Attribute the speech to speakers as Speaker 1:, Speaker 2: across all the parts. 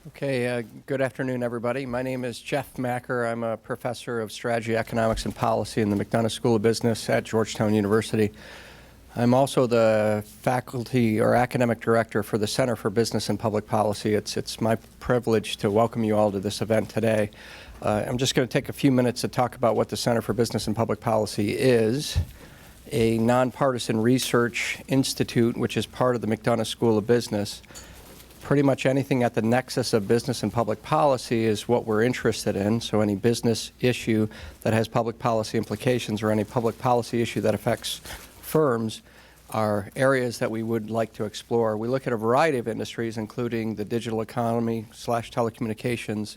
Speaker 1: Okay, good afternoon, everybody. My name is Jeff Macker. I'm a professor of strategy, economics, and policy in the McDonough School of Business at Georgetown University. I'm also the faculty or academic director for the Center for Business and Public Policy. It's my privilege to welcome you all to this event today. I'm just going to take a few minutes to talk about what the Center for Business and Public Policy is. A nonpartisan research institute which is part of the McDonough School of Business. Pretty much anything at the nexus of business and public policy is what we're interested in. So any business issue that has public policy implications or any public policy issue that affects firms are areas that we would like to explore. We look at a variety of industries, including the digital economy / telecommunications,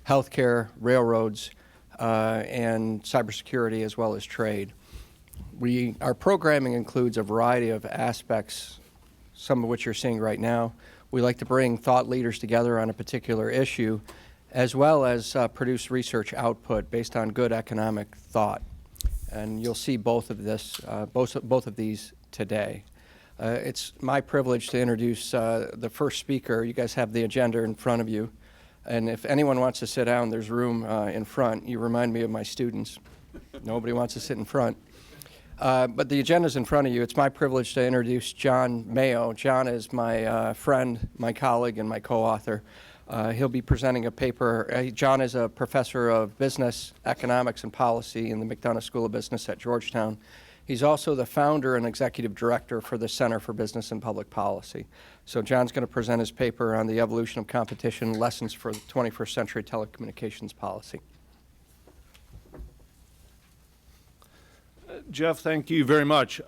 Speaker 1: healthcare, railroads, and cybersecurity, as well as trade. Our programming includes a variety of aspects, some of which you're seeing right now. We like to bring thought leaders together on a particular issue, as well as produce research output based on good economic thought. And you'll see both of these today. It's my privilege to introduce the first speaker. You guys have the agenda in front of you. And if anyone wants to sit down, there's room in front. You remind me of my students. Nobody wants to sit in front. But the agenda's in front of you. It's my privilege to introduce John Mayo. John is my friend, my colleague, and my co-author. He'll be presenting a paper. John is a professor of business, economics, and policy in the McDonough School of Business at Georgetown. He's also the founder and executive director for the Center for Business and Public Policy. So John's going to present his paper on the evolution of competition, lessons for the 21st century telecommunications policy.
Speaker 2: Jeff, thank you very much.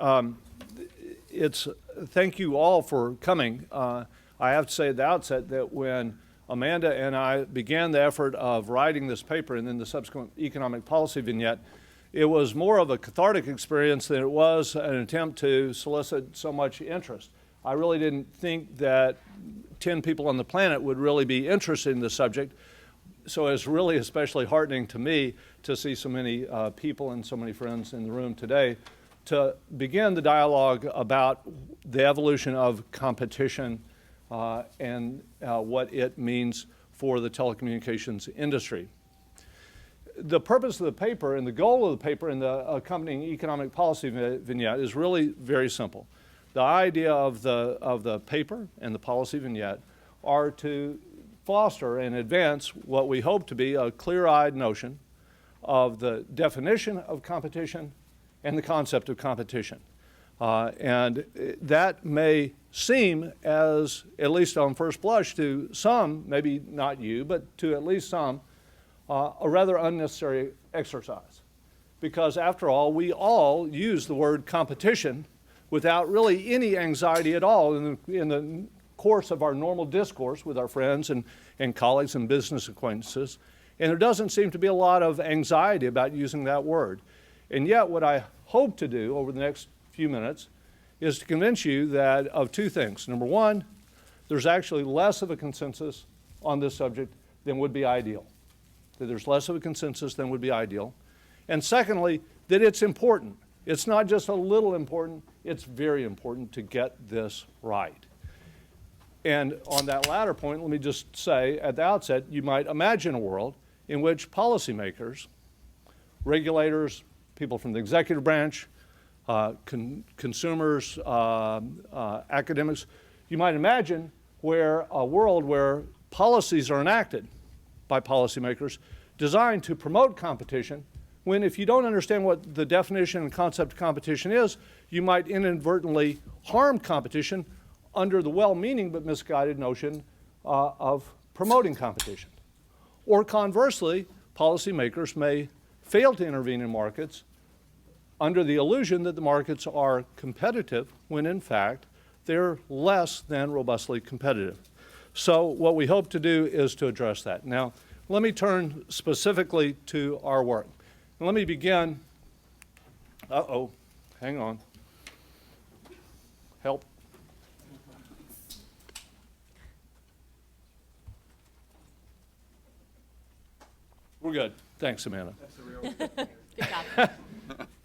Speaker 2: Thank you all for coming. I have to say at the outset that when Amanda and I began the effort of writing this paper and then the subsequent Economic Policy Vignette, it was more of a cathartic experience than it was an attempt to solicit so much interest. I really didn't think that 10 people on the planet would really be interested in the subject. So it's really especially heartening to me to see so many people and so many friends in the room today to begin the dialogue about the evolution of competition and what it means for the telecommunications industry. The purpose of the paper and the goal of the paper and the accompanying Economic Policy Vignette is really very simple. The idea of the paper and the policy vignette are to foster and advance what we hope to be a clear-eyed notion of the definition of competition and the concept of competition. And that may seem as, at least on first blush, to some, maybe not you, but to at least some, a rather unnecessary exercise. Because after all, we all use the word competition without really any anxiety at all in the course of our normal discourse with our friends and colleagues and business acquaintances. And there doesn't seem to be a lot of anxiety about using that word. And yet what I hope to do over the next few minutes is to convince you that of two things. Number one, there's actually less of a consensus on this subject than would be ideal. That there's less of a consensus than would be ideal. And secondly, that it's important. It's not just a little important, it's very important to get this right. And on that latter point, let me just say at the outset, you might imagine a world in which policymakers, regulators, people from the executive branch, consumers, academics, you might imagine a world where policies are enacted by policymakers designed to promote competition, when if you don't understand what the definition and concept of competition is, you might inadvertently harm competition under the well-meaning but misguided notion of promoting competition. Or conversely, policymakers may fail to intervene in markets under the illusion that the markets are competitive when in fact they're less than robustly competitive. So what we hope to do is to address that. Now, let me turn specifically to our work. And let me begin, hang on, help. We're good. Thanks, Amanda.
Speaker 3: That's the real good
Speaker 4: job.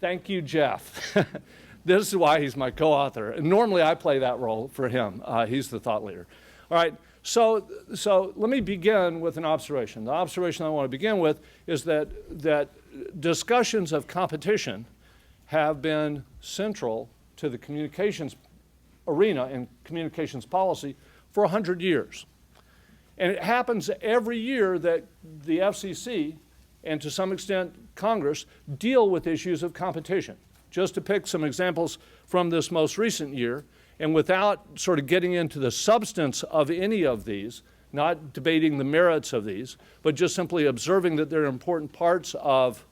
Speaker 2: Thank you, Jeff. This is why he's my co-author. And normally I play that role for him. He's the thought leader. All right, so let me begin with an observation. The observation I want to begin with is that discussions of competition have been central to the communications arena and communications policy for 100 years. And it happens every year that the FCC and to some extent Congress deal with issues of competition. Just to pick some examples from this most recent year, and without sort of getting into the substance of any of these, not debating the merits of these, but just simply observing that they're important parts of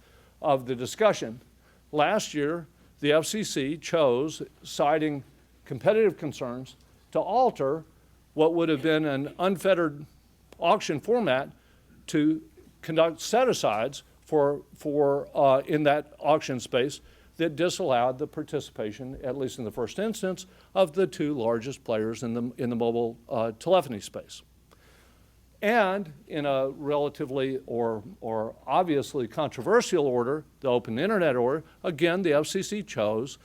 Speaker 2: the discussion. Last year, the FCC chose, citing competitive concerns, to alter what would have been an unfettered auction format to conduct set-asides in that auction space that disallowed the participation, at least in the first instance, of the two largest players in the mobile telephony space. And in a relatively or obviously controversial order, the Open Internet order, again, the FCC chose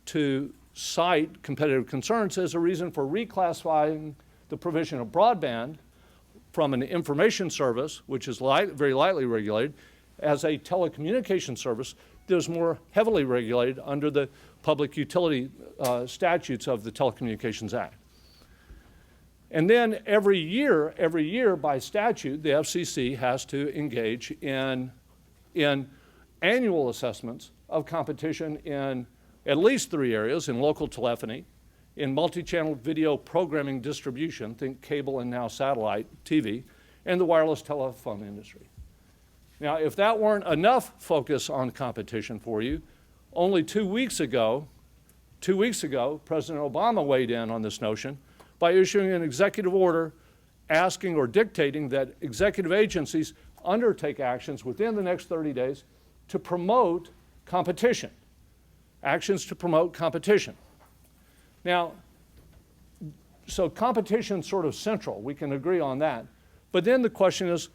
Speaker 2: to cite competitive concerns as a reason for reclassifying the provision of broadband from an information service, which is very lightly regulated, as a telecommunications service that is more heavily regulated under the public utility statutes of the Telecommunications Act. And then every year by statute, the FCC has to engage in annual assessments of competition in at least 3 areas: in local telephony, in multi-channel video programming distribution, think cable and now satellite TV, and the wireless telephone industry. Now, if that weren't enough focus on competition for you, only 2 weeks ago, President Obama weighed in on this notion by issuing an executive order asking or dictating that executive agencies undertake actions within the next 30 days to promote competition, actions to promote competition. Now, so competition's sort of central, we can agree on that, but then the question is,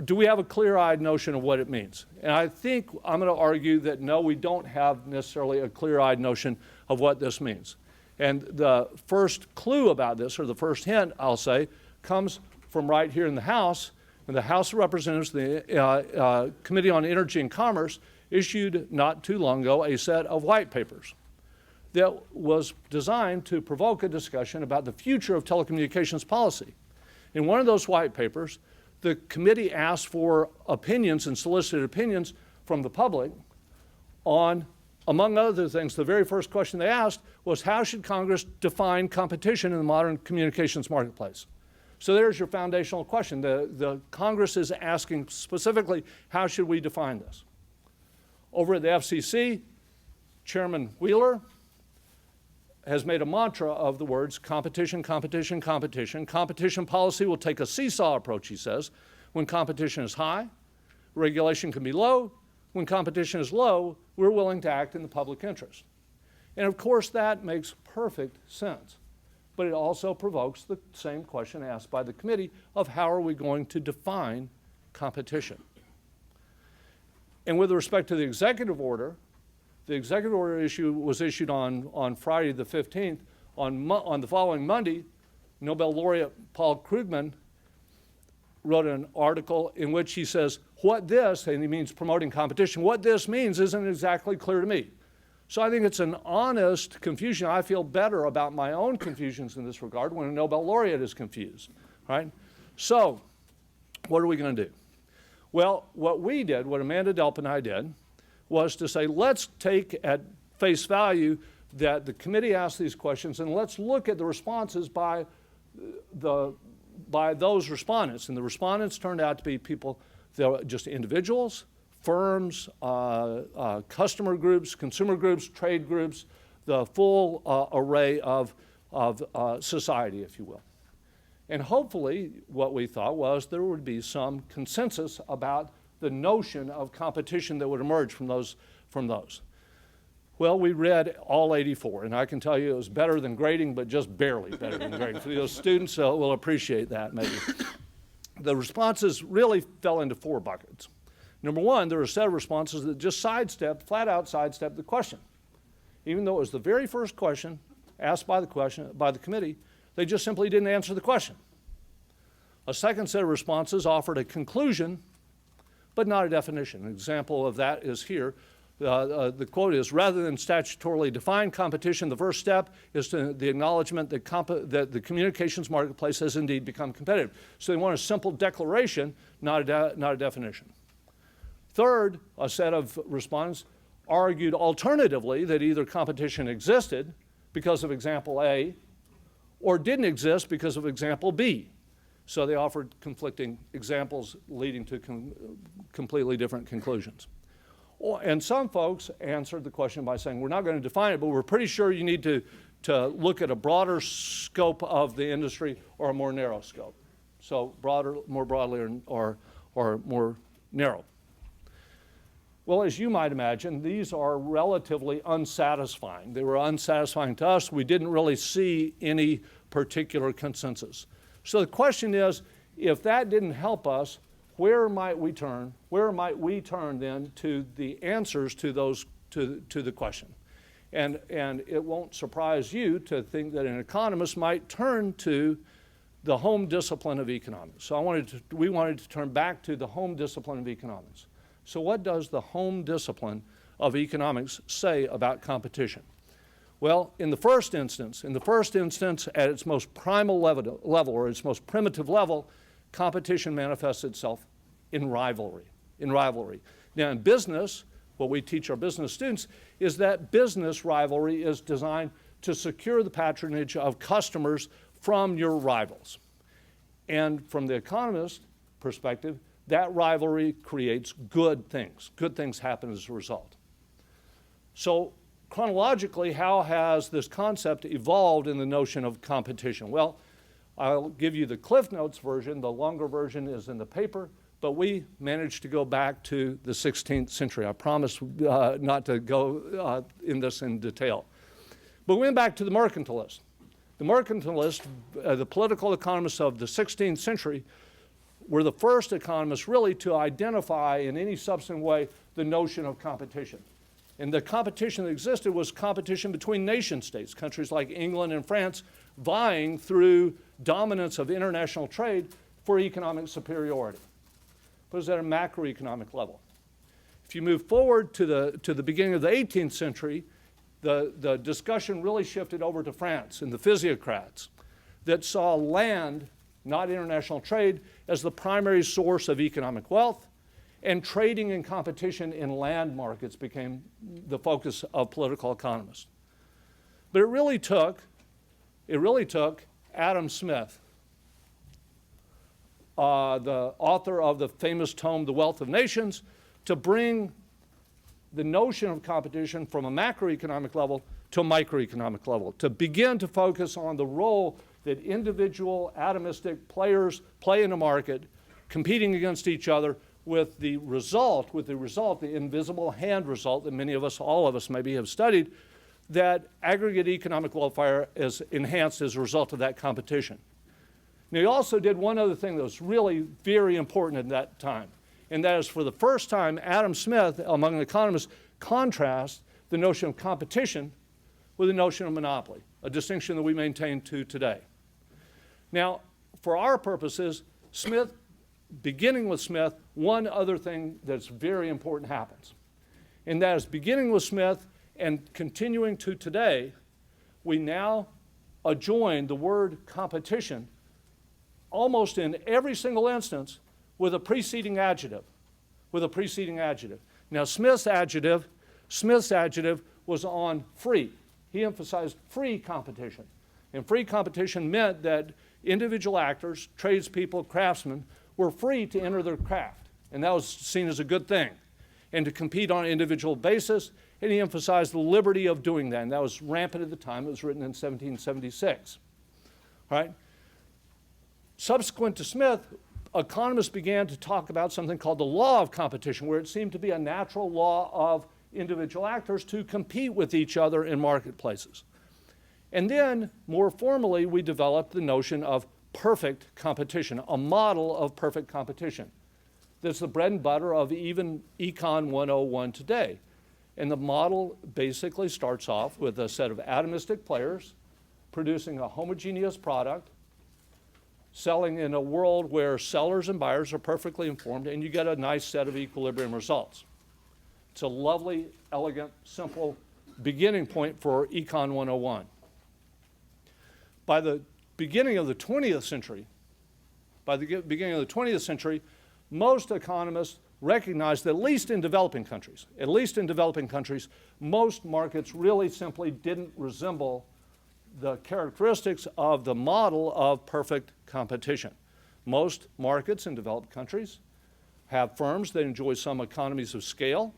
Speaker 2: do we have a clear-eyed notion of what it means? And I think I'm going to argue that no, we don't have necessarily a clear-eyed notion of what this means. And the first clue about this, or the first hint, I'll say, comes from right here in the House. In the House of Representatives, the Committee on Energy and Commerce issued not too long ago a set of white papers that was designed to provoke a discussion about the future of telecommunications policy. In one of those white papers, the committee asked for opinions and solicited opinions from the public on, among other things, the very first question they asked was, how should Congress define competition in the modern communications marketplace? So there's your foundational question. The Congress is asking specifically, how should we define this? Over at the FCC, Chairman Wheeler has made a mantra of the words competition, competition, competition. Competition policy will take a seesaw approach, he says. When competition is high, regulation can be low. When competition is low, we're willing to act in the public interest. And of course, that makes perfect sense. But it also provokes the same question asked by the committee of how are we going to define competition? And with respect to the executive order issue was issued on Friday the 15th. On the following Monday, Nobel laureate Paul Krugman wrote an article in which he says, what this, and he means promoting competition, what this means isn't exactly clear to me. So I think it's an honest confusion. I feel better about my own confusions in this regard when a Nobel laureate is confused, right? So what are we going to do? Well, what we did, what Amanda Delp and I did, was to say, let's take at face value that the committee asked these questions, and let's look at the responses by those respondents. And the respondents turned out to be people that were just individuals, firms, customer groups, consumer groups, trade groups, the full array of society, if you will. And hopefully what we thought was there would be some consensus about the notion of competition that would emerge from those. Well, we read all 84, and I can tell you it was better than grading, but just barely better than grading. For those students will appreciate that maybe. The responses really fell into 4 buckets. Number one, there were a set of responses that just flat out sidestepped the question. Even though it was the very first question asked by the committee, they just simply didn't answer the question. A second set of responses offered a conclusion, but not a definition. An example of that is here. The quote is, rather than statutorily define competition, the first step is to the acknowledgement that the communications marketplace has indeed become competitive. So they want a simple declaration, not a definition. Third, a set of respondents argued alternatively that either competition existed because of example A or didn't exist because of example B. So they offered conflicting examples leading to completely different conclusions. And some folks answered the question by saying, we're not going to define it, but we're pretty sure you need to look at a broader scope of the industry or a more narrow scope. So broader, more broadly, or more narrow. Well, as you might imagine, these are relatively unsatisfying. They were unsatisfying to us. We didn't really see any particular consensus. So the question is, if that didn't help us, where might we turn? Where might we turn then to the answers to those to the question? And it won't surprise you to think that an economist might turn to the home discipline of economics. So we wanted to turn back to the home discipline of economics. So what does the home discipline of economics say about competition? Well, in the first instance, at its most primal level or its most primitive level, competition manifests itself in rivalry. Now in business, what we teach our business students is that business rivalry is designed to secure the patronage of customers from your rivals. And from the economist perspective, that rivalry creates good things. Good things happen as a result. So chronologically, how has this concept evolved in the notion of competition? Well, I'll give you the Cliff Notes version. The longer version is in the paper, but we managed to go back to the 16th century. I promise not to go in this in detail. But we went back to the mercantilists. The mercantilists, the political economists of the 16th century, were the first economists really to identify in any substantive way the notion of competition. And the competition that existed was competition between nation states, countries like England and France vying through dominance of international trade for economic superiority. But it was at a macroeconomic level. If you move forward to the beginning of the 18th century, the discussion really shifted over to France and the physiocrats that saw land, not international trade, as the primary source of economic wealth, and trading and competition in land markets became the focus of political economists. But it really took Adam Smith, the author of the famous tome, The Wealth of Nations, to bring the notion of competition from a macroeconomic level to a microeconomic level, to begin to focus on the role that individual atomistic players play in a market, competing against each other with the result, the invisible hand result that many of us, all of us maybe have studied, that aggregate economic welfare is enhanced as a result of that competition. Now, he also did one other thing that was really very important at that time, and that is for the first time, Adam Smith, among the economists, contrasts the notion of competition with the notion of monopoly, a distinction that we maintain to today. Now, for our purposes, beginning with Smith, one other thing that's very important happens. And that is, beginning with Smith and continuing to today, we now adjoin the word competition almost in every single instance with a preceding adjective. Now, Smith's adjective was on free. He emphasized free competition. And free competition meant that individual actors, tradespeople, craftsmen, were free to enter their craft. And that was seen as a good thing. And to compete on an individual basis, and he emphasized the liberty of doing that. And that was rampant at the time. It was written in 1776. All right? Subsequent to Smith, economists began to talk about something called the law of competition, where it seemed to be a natural law of individual actors to compete with each other in marketplaces. And then, more formally, we developed the notion of perfect competition, a model of perfect competition. That's the bread and butter of even Econ 101 today. And the model basically starts off with a set of atomistic players producing a homogeneous product selling in a world where sellers and buyers are perfectly informed, and you get a nice set of equilibrium results. It's a lovely, elegant, simple beginning point for Econ 101. By the beginning of the 20th century, most economists recognized that at least in developing countries, most markets really simply didn't resemble the characteristics of the model of perfect competition. Most markets in developed countries have firms that enjoy some economies of scale.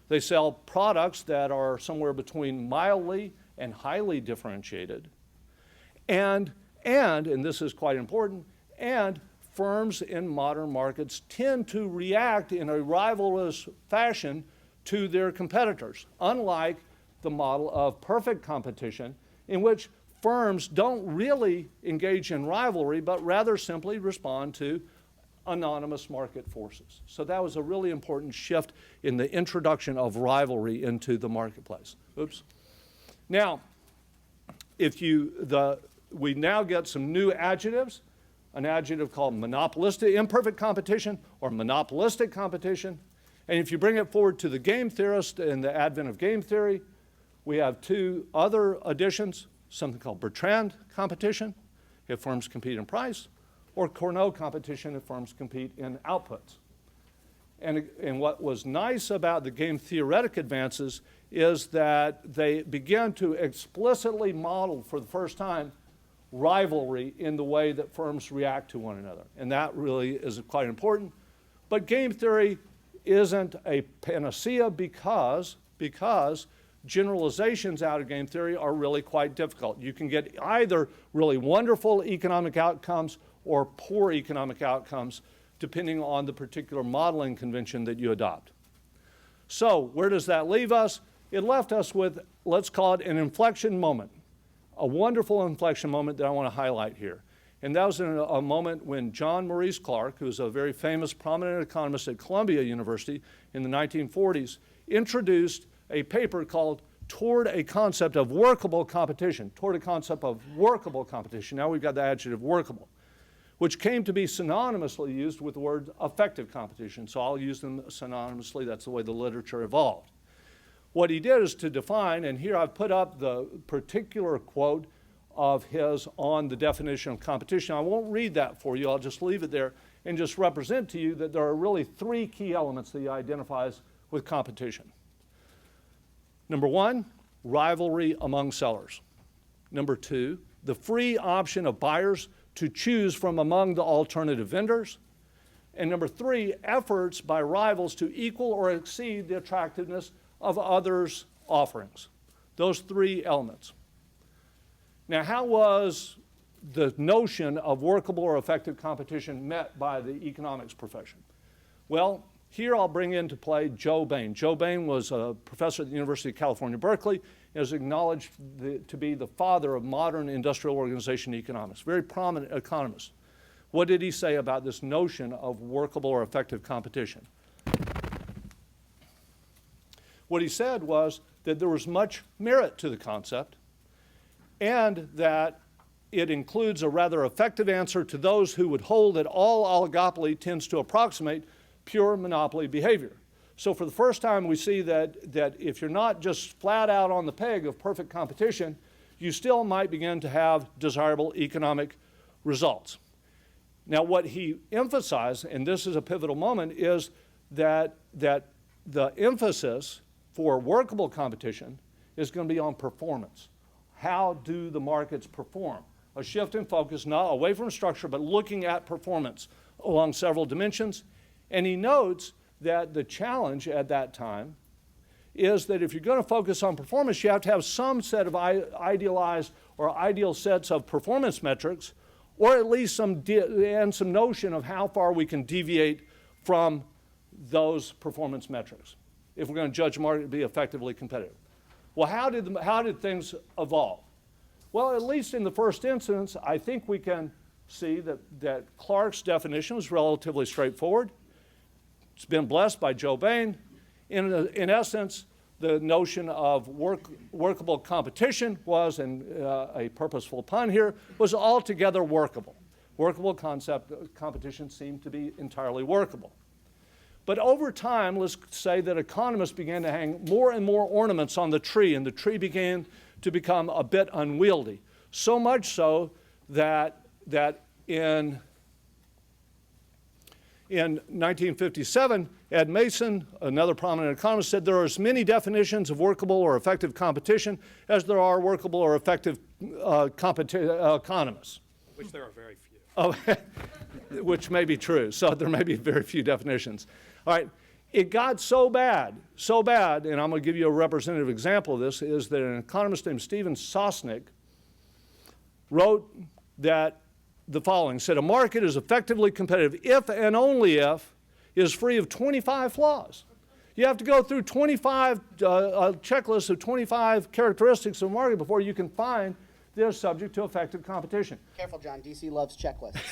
Speaker 2: They sell products that are somewhere between mildly and highly differentiated. And this is quite important, and firms in modern markets tend to react in a rivalrous fashion to their competitors, unlike the model of perfect competition, in which firms don't really engage in rivalry, but rather simply respond to anonymous market forces. So that was a really important shift in the introduction of rivalry into the marketplace. Oops. Now, we now get some new adjectives, an adjective called monopolistic, imperfect competition, or monopolistic competition. And if you bring it forward to the game theorist and the advent of game theory, we have two other additions, something called Bertrand competition, if firms compete in price, or Cournot competition if firms compete in outputs. And what was nice about the game theoretic advances is that they began to explicitly model for the first time rivalry in the way that firms react to one another. And that really is quite important. But game theory isn't a panacea because generalizations out of game theory are really quite difficult. You can get either really wonderful economic outcomes or poor economic outcomes depending on the particular modeling convention that you adopt. So where does that leave us? It left us with, let's call it an inflection moment, a wonderful inflection moment that I want to highlight here. And that was in a moment when John Maurice Clark, who's a very famous, prominent economist at Columbia University in the 1940s, introduced a paper called Toward a Concept of Workable Competition. Now we've got the adjective workable, which came to be synonymously used with the word effective competition. So I'll use them synonymously. That's the way the literature evolved. What he did is to define, and here I've put up the particular quote of his on the definition of competition. I won't read that for you. I'll just leave it there and just represent to you that there are really three key elements that he identifies with competition. Number one, rivalry among sellers. Number two, the free option of buyers to choose from among the alternative vendors. And number three, efforts by rivals to equal or exceed the attractiveness of others' offerings. Those three elements. Now, how was the notion of workable or effective competition met by the economics profession? Well, here I'll bring into play Joe Bain. Joe Bain was a professor at the University of California, Berkeley, and is acknowledged to be the father of modern industrial organization economics, very prominent economist. What did he say about this notion of workable or effective competition? What he said was that there was much merit to the concept and that it includes a rather effective answer to those who would hold that all oligopoly tends to approximate pure monopoly behavior. So for the first time, we see that if you're not just flat out on the peg of perfect competition, you still might begin to have desirable economic results. Now, what he emphasized, and this is a pivotal moment, is that the emphasis for workable competition is going to be on performance. How do the markets perform? A shift in focus, not away from structure, but looking at performance along several dimensions. And he notes that the challenge at that time is that if you're going to focus on performance, you have to have some set of idealized or ideal sets of performance metrics, or at least some notion of how far we can deviate from those performance metrics if we're going to judge a market to be effectively competitive. Well, how did things evolve? Well, at least in the first instance, I think we can see that Clark's definition was relatively straightforward. It's been blessed by Joe Bain. In essence, the notion of workable competition was, and a purposeful pun here, was altogether workable. Workable concept competition seemed to be entirely workable. But over time, let's say that economists began to hang more and more ornaments on the tree, and the tree began to become a bit unwieldy. So much so that in 1957, Ed Mason, another prominent economist, said there are as many definitions of workable or effective competition as there are workable or effective economists.
Speaker 3: Which there are very few.
Speaker 2: Oh, which may be true. So there may be very few definitions. All right. It got so bad, and I'm going to give you a representative example of this, is that an economist named Stephen Sosnick wrote that the following, said, a market is effectively competitive if and only if it is free of 25 flaws. You have to go through 25 checklists of 25 characteristics of a market before you can find they're subject to effective competition.
Speaker 4: Careful, John. DC loves checklists.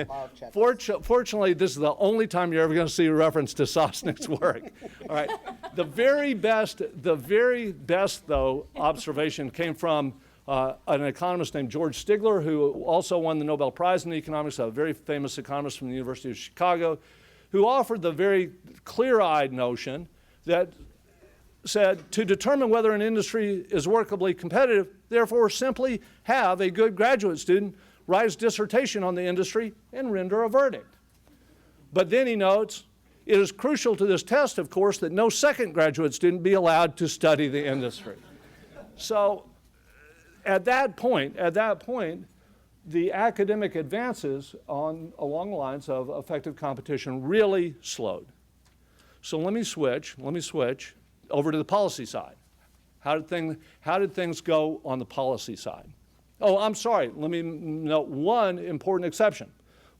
Speaker 4: Love checklists.
Speaker 2: Fortunately, this is the only time you're ever going to see a reference to Sosnick's work. All right. The very best, though, observation came from an economist named George Stigler, who also won the Nobel Prize in economics, a very famous economist from the University of Chicago, who offered the very clear-eyed notion that said, to determine whether an industry is workably competitive, therefore simply have a good graduate student write his dissertation on the industry and render a verdict. But then he notes, it is crucial to this test, of course, that no second graduate student be allowed to study the industry. So at that point, the academic advances along the lines of effective competition really slowed. So let me switch over to the policy side. How did things go on the policy side? Oh, I'm sorry, let me note one important exception.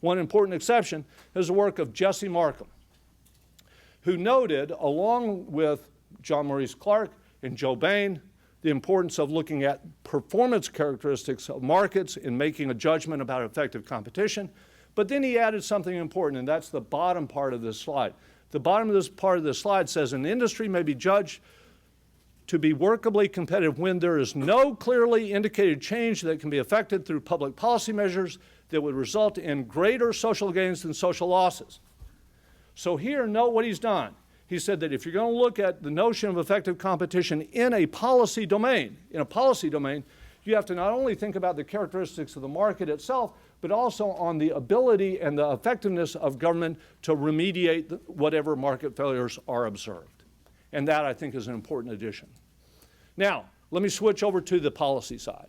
Speaker 2: One important exception is the work of Jesse Markham, who noted, along with John Maurice Clark and Joe Bain, the importance of looking at performance characteristics of markets in making a judgment about effective competition. But then he added something important, and that's the bottom part of this slide. The bottom of this part of the slide says an industry may be judged to be workably competitive when there is no clearly indicated change that can be effected through public policy measures that would result in greater social gains than social losses. So here, note what he's done. He said that if you're going to look at the notion of effective competition in a policy domain, you have to not only think about the characteristics of the market itself, but also on the ability and the effectiveness of government to remediate whatever market failures are observed. And that, I think, is an important addition. Now, let me switch over to the policy side.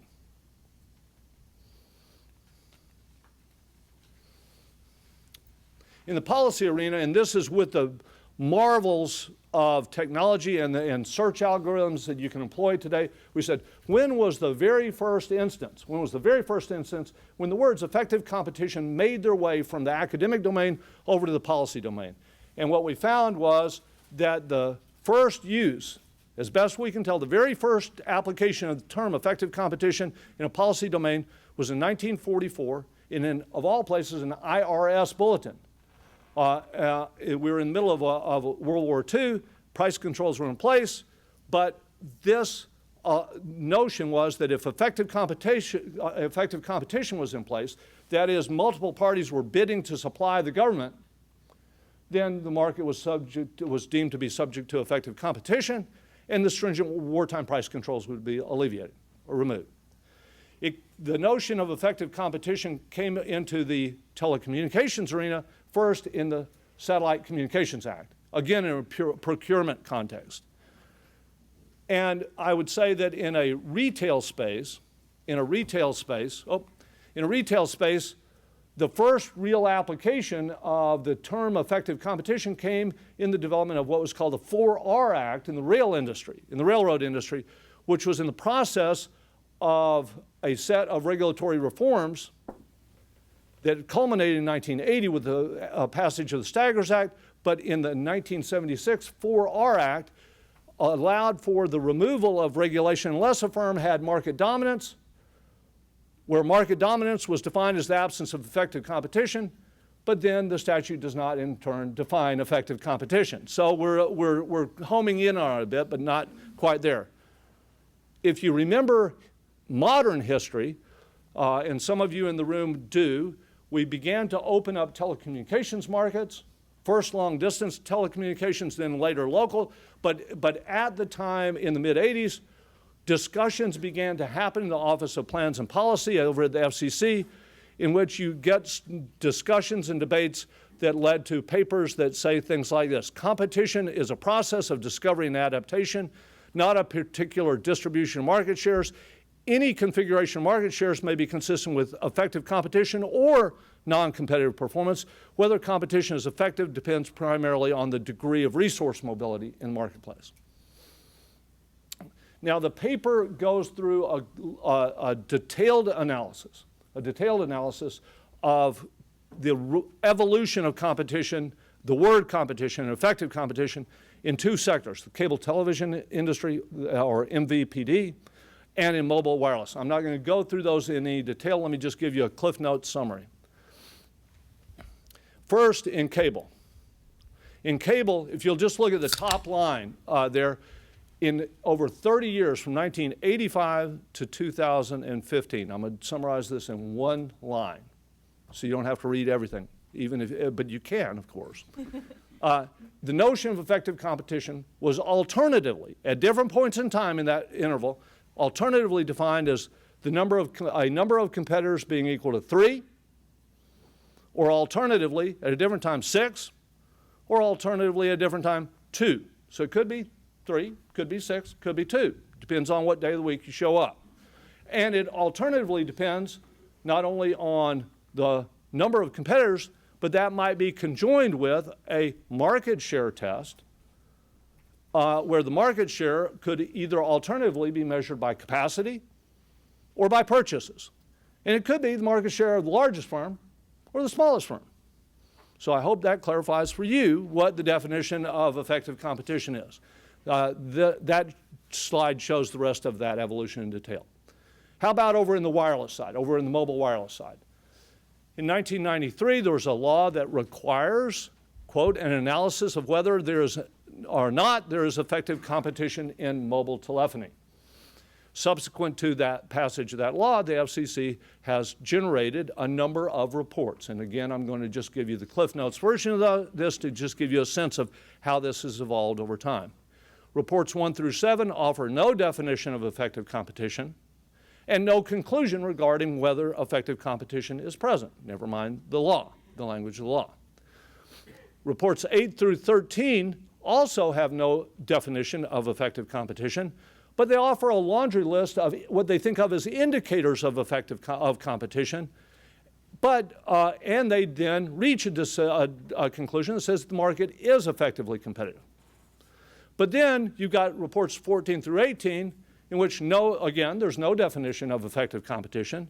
Speaker 2: In the policy arena, and this is with the marvels of technology and search algorithms that you can employ today, we said, when was the very first instance when the words effective competition made their way from the academic domain over to the policy domain? And what we found was that the first use, as best we can tell, the very first application of the term effective competition in a policy domain was in 1944 in, of all places, an IRS bulletin. We were in the middle of World War II, price controls were in place, but this notion was that if effective competition was in place, that is, multiple parties were bidding to supply the government, then the market was deemed to be subject to effective competition, and the stringent wartime price controls would be alleviated or removed. The notion of effective competition came into the telecommunications arena first in the Satellite Communications Act, again in a procurement context. And I would say that in a retail space, the first real application of the term effective competition came in the development of what was called the 4R Act in the railroad industry, which was in the process of a set of regulatory reforms that culminated in 1980 with the passage of the Staggers Act, but in the 1976 4R Act allowed for the removal of regulation unless a firm had market dominance, where market dominance was defined as the absence of effective competition, but then the statute does not in turn define effective competition. So we're homing in on it a bit, but not quite there. If you remember modern history, and some of you in the room do, we began to open up telecommunications markets, first long-distance telecommunications, then later local. But at the time, in the mid-'80s, discussions began to happen in the Office of Plans and Policy over at the FCC, in which you get discussions and debates that led to papers that say things like this: competition is a process of discovery and adaptation, not a particular distribution of market shares. Any configuration of market shares may be consistent with effective competition or non-competitive performance. Whether competition is effective depends primarily on the degree of resource mobility in the marketplace. Now, the paper goes through a detailed analysis of the evolution of competition, the word competition and effective competition, in two sectors: the cable television industry, or MVPD, and in mobile wireless. I'm not going to go through those in any detail. Let me just give you a Cliff Notes summary. First, in cable. In cable, if you'll just look at the top line there, in over 30 years, from 1985 to 2015, I'm going to summarize this in one line, so you don't have to read everything, but you can, of course. The notion of effective competition was alternatively, at different points in time in that interval, alternatively defined as a number of competitors being equal to 3, or alternatively, at a different time, 6, or alternatively, at a different time, 2. So it could be 3, could be 6, could be 2. Depends on what day of the week you show up. And it alternatively depends not only on the number of competitors, but that might be conjoined with a market share test, where the market share could either alternatively be measured by capacity or by purchases. And it could be the market share of the largest firm or the smallest firm. So I hope that clarifies for you what the definition of effective competition is. That slide shows the rest of that evolution in detail. How about over in the wireless side, over in the mobile wireless side? In 1993, there was a law that requires, quote, an analysis of whether there is or not there is effective competition in mobile telephony. Subsequent to that passage of that law, the FCC has generated a number of reports. And again, I'm going to just give you the Cliff Notes version of this to just give you a sense of how this has evolved over time. Reports 1 through 7 offer no definition of effective competition and no conclusion regarding whether effective competition is present, never mind the law, the language of the law. Reports 8 through 13 also have no definition of effective competition, but they offer a laundry list of what they think of as indicators of effective competition, and they then reach a conclusion that says the market is effectively competitive. But then you've got reports 14 through 18, in which, there's no definition of effective competition,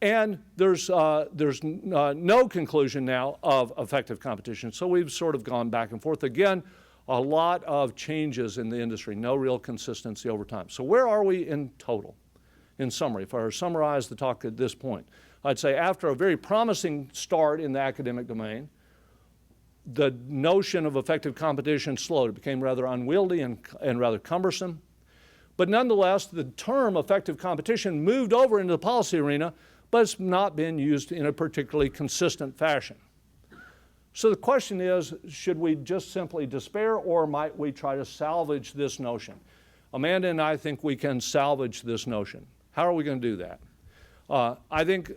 Speaker 2: and there's no conclusion now of effective competition. So we've sort of gone back and forth. Again, a lot of changes in the industry, no real consistency over time. So where are we in total? In summary, if I were to summarize the talk at this point, I'd say after a very promising start in the academic domain, the notion of effective competition slowed. It became rather unwieldy and rather cumbersome. But nonetheless, the term effective competition moved over into the policy arena, but it's not been used in a particularly consistent fashion. So the question is, should we just simply despair, or might we try to salvage this notion? Amanda and I think we can salvage this notion. How are we going to do that? I think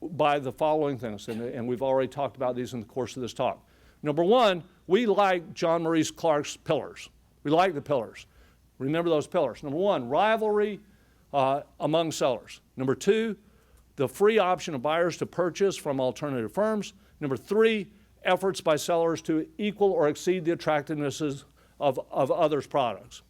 Speaker 2: by the following things, and we've already talked about these in the course of this talk. Number one, we like John Maurice Clark's pillars. We like the pillars. Remember those pillars. Number one, rivalry among sellers. Number two, the free option of buyers to purchase from alternative firms. Number three, efforts by sellers to equal or exceed the attractivenesses of others' products.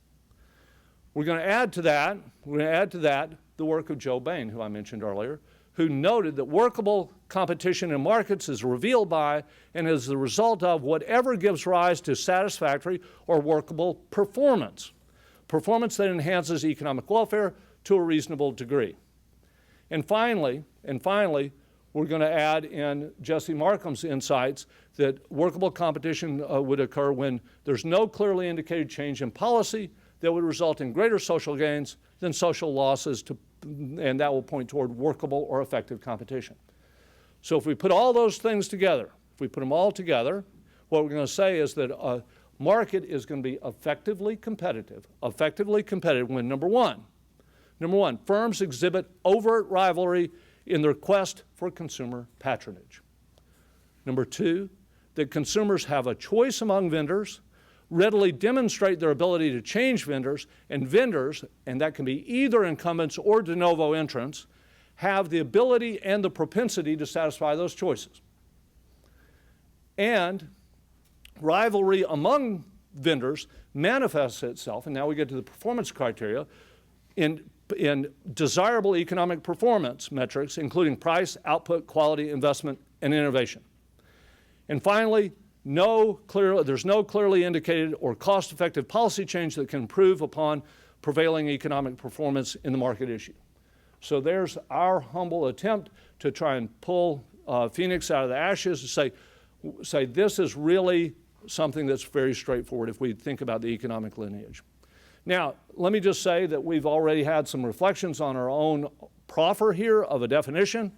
Speaker 2: We're going to add to that the work of Joe Bain, who I mentioned earlier, who noted that workable competition in markets is revealed by and is the result of whatever gives rise to satisfactory or workable performance. Performance that enhances economic welfare to a reasonable degree. And finally, we're going to add in Jesse Markham's insights that workable competition would occur when there's no clearly indicated change in policy that would result in greater social gains than social losses to and that will point toward workable or effective competition. So if we put all those things together, if we put them all together, what we're going to say is that a market is going to be effectively competitive when, number one, firms exhibit overt rivalry in their quest for consumer patronage. Number two, that consumers have a choice among vendors, readily demonstrate their ability to change vendors, and that can be either incumbents or de novo entrants, have the ability and the propensity to satisfy those choices. And rivalry among vendors manifests itself, and now we get to the performance criteria, in desirable economic performance metrics, including price, output, quality, investment, and innovation. And finally, there's no clearly indicated or cost-effective policy change that can improve upon prevailing economic performance in the market issue. So there's our humble attempt to try and pull Phoenix out of the ashes and say this is really something that's very straightforward if we think about the economic lineage. Now, let me just say that we've already had some reflections on our own proffer here of a definition,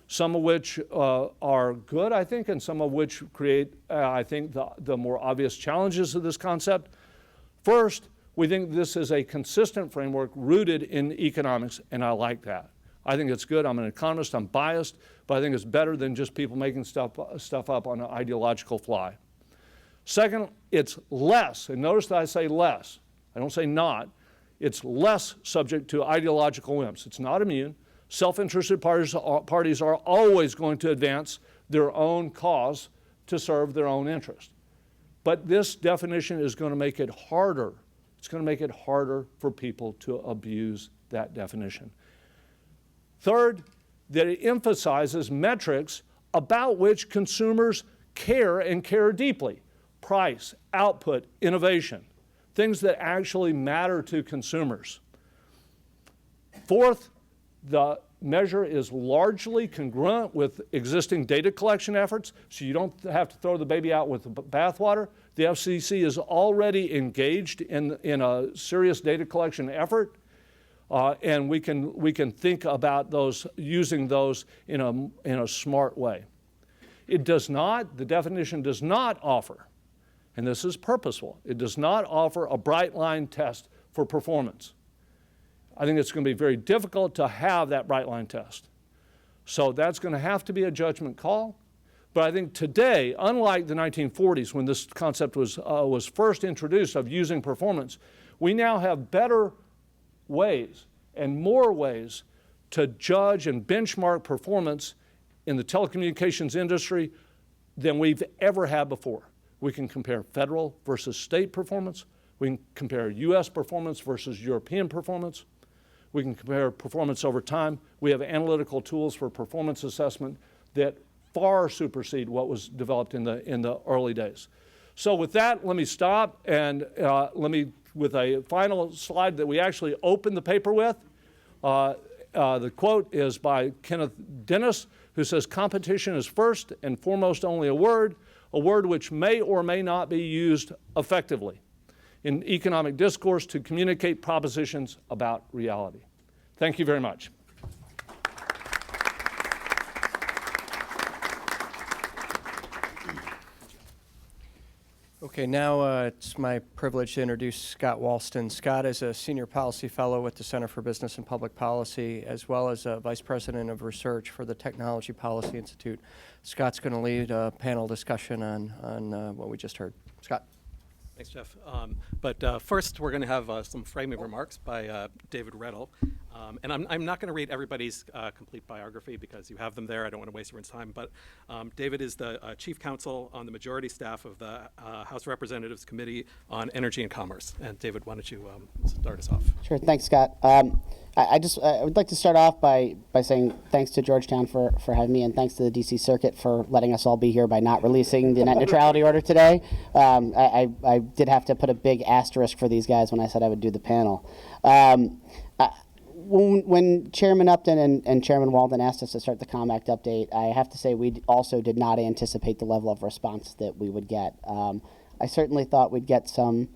Speaker 2: some of which are good, I think, and some of which create, I think, the more obvious challenges of this concept. First, we think this is a consistent framework rooted in economics, and I like that. I think it's good. I'm an economist. I'm biased, but I think it's better than just people making stuff up on an ideological fly. Second, it's less, and notice that I say less. I don't say not. It's less subject to ideological whims. It's not immune. Self-interested parties are always going to advance their own cause to serve their own interest. But this definition is going to make it harder. It's going to make it harder for people to abuse that definition. Third, that it emphasizes metrics about which consumers care and care deeply. Price, output, innovation, things that actually matter to consumers. Fourth, the measure is largely congruent with existing data collection efforts, so you don't have to throw the baby out with the bathwater. The FCC is already engaged in a serious data collection effort, and we can think about using those in a smart way. The definition does not offer, and this is purposeful, it does not offer a bright line test for performance. I think it's going to be very difficult to have that bright line test. So that's going to have to be a judgment call. But I think today, unlike the 1940s when this concept was first introduced of using performance, we now have better ways and more ways to judge and benchmark performance in the telecommunications industry than we've ever had before. We can compare federal versus state performance. We can compare U.S. performance versus European performance. We can compare performance over time. We have analytical tools for performance assessment that far supersede what was developed in the early days. So with that, let me stop and with a final slide that we actually opened the paper with. The quote is by Kenneth Dennis, who says, "Competition is first and foremost only a word which may or may not be used effectively in economic discourse to communicate propositions about reality." Thank you very much.
Speaker 1: Okay, now it's my privilege to introduce Scott Walston. Scott is a senior policy fellow with the Center for Business and Public Policy, as well as a vice president of research for the Technology Policy Institute. Scott's going to lead a panel discussion on what we just heard. Scott.
Speaker 3: Thanks, Jeff. But first, we're going to have some framing remarks by David Rettel. And I'm not going to read everybody's complete biography because you have them there. I don't want to waste everyone's time. But David is the chief counsel on the majority staff of the House Representatives Committee on Energy and Commerce. And David, why don't you start us off?
Speaker 4: Sure. Thanks, Scott. I would like to start off by saying thanks to Georgetown for having me, and thanks to the D.C. Circuit for letting us all be here by not releasing the net neutrality order today. I did have to put a big asterisk for these guys when I said I would do the panel. When Chairman Upton and Chairman Walden asked us to start the COMACT update, I have to say we also did not anticipate the level of response that we would get. I certainly thought we'd get some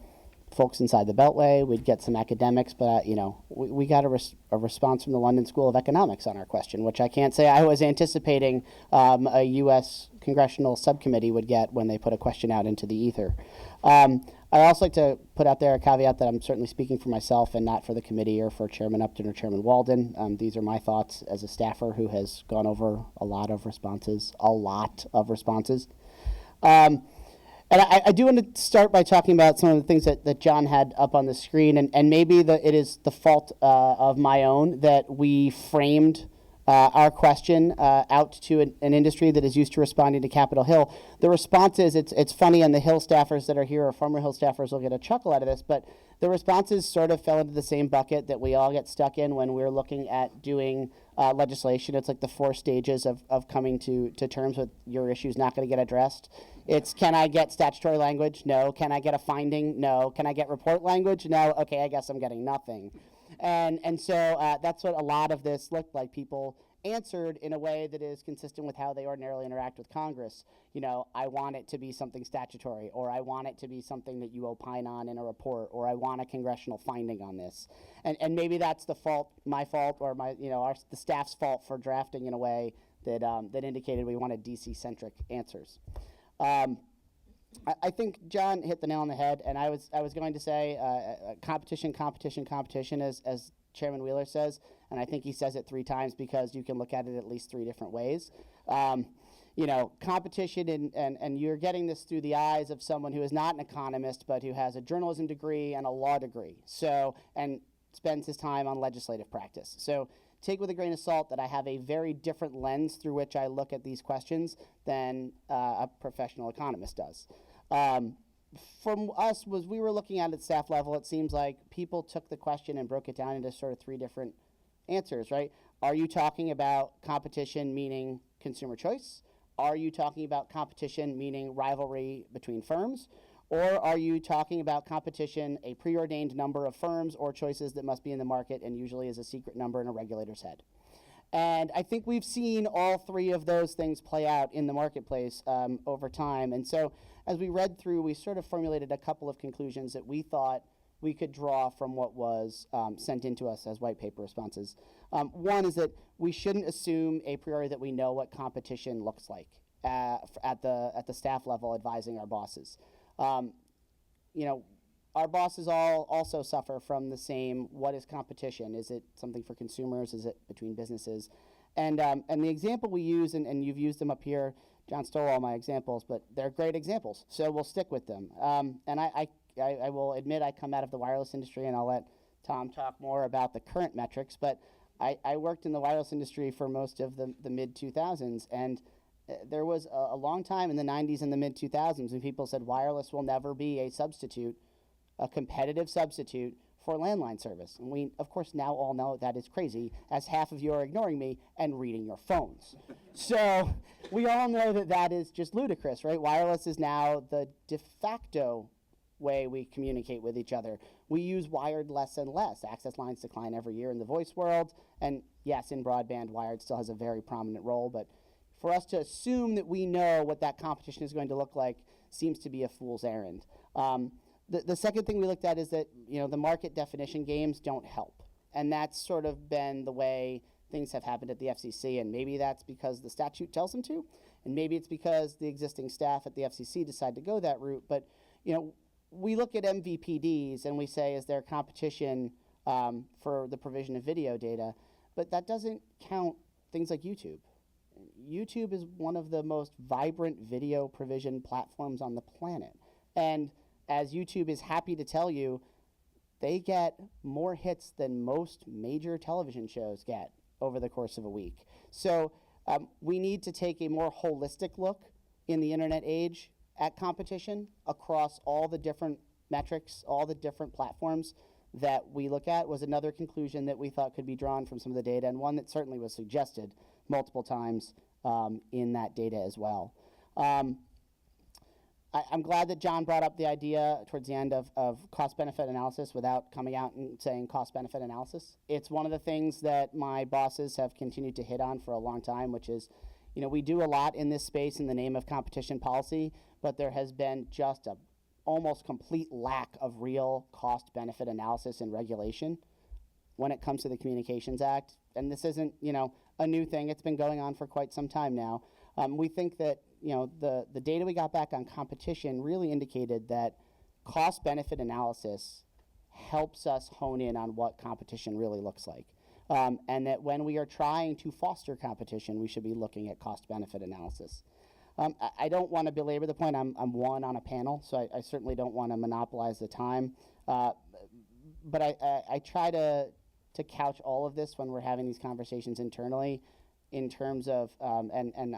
Speaker 4: folks inside the Beltway. We'd get some academics, but we got a response from the London School of Economics on our question, which I can't say I was anticipating a U.S. congressional subcommittee would get when they put a question out into the ether. I'd also like to put out there a caveat that I'm certainly speaking for myself and not for the committee or for Chairman Upton or Chairman Walden. These are my thoughts as a staffer who has gone over a lot of responses. And I do want to start by talking about some of the things that John had up on the screen, and maybe it is the fault of my own that we framed our question out to an industry that is used to responding to Capitol Hill. The response is, it's funny, and the Hill staffers that are here, or former Hill staffers, will get a chuckle out of this, but the responses sort of fell into the same bucket that we all get stuck in when we're looking at doing legislation. It's like the 4 stages of coming to terms with your issue's not going to get addressed. It's, can I get statutory language? No. Can I get a finding? No. Can I get report language? No. Okay, I guess I'm getting nothing. And so that's what a lot of this looked like. People answered in a way that is consistent with how they ordinarily interact with Congress. I want it to be something statutory, or I want it to be something that you opine on in a report, or I want a congressional finding on this. And maybe that's my fault, or the staff's fault for drafting in a way that indicated we wanted DC-centric answers. I think John hit the nail on the head, and I was going to say competition, as Chairman Wheeler says, and I think he says it 3 times because you can look at it at least 3 different ways. Competition, and you're getting this through the eyes of someone who is not an economist, but who has a journalism degree and a law degree, and spends his time on legislative practice. So take with a grain of salt that I have a very different lens through which I look at these questions than a professional economist does. From us, was we were looking at staff level, it seems like people took the question and broke it down into sort of 3 different answers, right? Are you talking about competition meaning consumer choice? Are you talking about competition meaning rivalry between firms? Or are you talking about competition, a preordained number of firms or choices that must be in the market and usually is a secret number in a regulator's head? And I think we've seen all 3 of those things play out in the marketplace over time. And so as we read through, we sort of formulated a couple of conclusions that we thought we could draw from what was sent into us as white paper responses. One is that we shouldn't assume a priori that we know what competition looks like at the staff level advising our bosses. Our bosses all also suffer from the same, what is competition? Is it something for consumers? Is it between businesses? And the example we use, and you've used them up here, John stole all my examples, but they're great examples, so we'll stick with them. And I will admit I come out of the wireless industry, and I'll let Tom talk more about the current metrics, but I worked in the wireless industry for most of the mid-2000s, and there was a long time in the 90s and the mid-2000s when people said wireless will never be a competitive substitute for landline service. And we, of course, now all know that is crazy, as half of you are ignoring me and reading your phones. So we all know that is just ludicrous, right? Wireless is now the de facto way we communicate with each other. We use wired less and less. Access lines decline every year in the voice world. And yes, in broadband, wired still has a very prominent role, but for us to assume that we know what that competition is going to look like seems to be a fool's errand. The second thing we looked at is that the market definition games don't help. And that's sort of been the way things have happened at the FCC, and maybe that's because the statute tells them to, and maybe it's because the existing staff at the FCC decide to go that route. But we look at MVPDs and we say, is there competition for the provision of video data? But that doesn't count things like YouTube. YouTube is one of the most vibrant video provision platforms on the planet. And as YouTube is happy to tell you, they get more hits than most major television shows get over the course of a week. So we need to take a more holistic look in the internet age at competition across all the different metrics, all the different platforms that we look at, was another conclusion that we thought could be drawn from some of the data, and one that certainly was suggested multiple times in that data as well. I'm glad that John brought up the idea towards the end of cost-benefit analysis without coming out and saying cost-benefit analysis. It's one of the things that my bosses have continued to hit on for a long time, which is, we do a lot in this space in the name of competition policy, but there has been just a almost complete lack of real cost-benefit analysis and regulation when it comes to the Communications Act. And this isn't, a new thing. It's been going on for quite some time now. We think that, the data we got back on competition really indicated that cost-benefit analysis helps us hone in on what competition really looks like. And that when we are trying to foster competition, we should be looking at cost-benefit analysis. I don't want to belabor the point. I'm one on a panel, so I certainly don't want to monopolize the time. But I try to couch all of this when we're having these conversations internally in terms of, and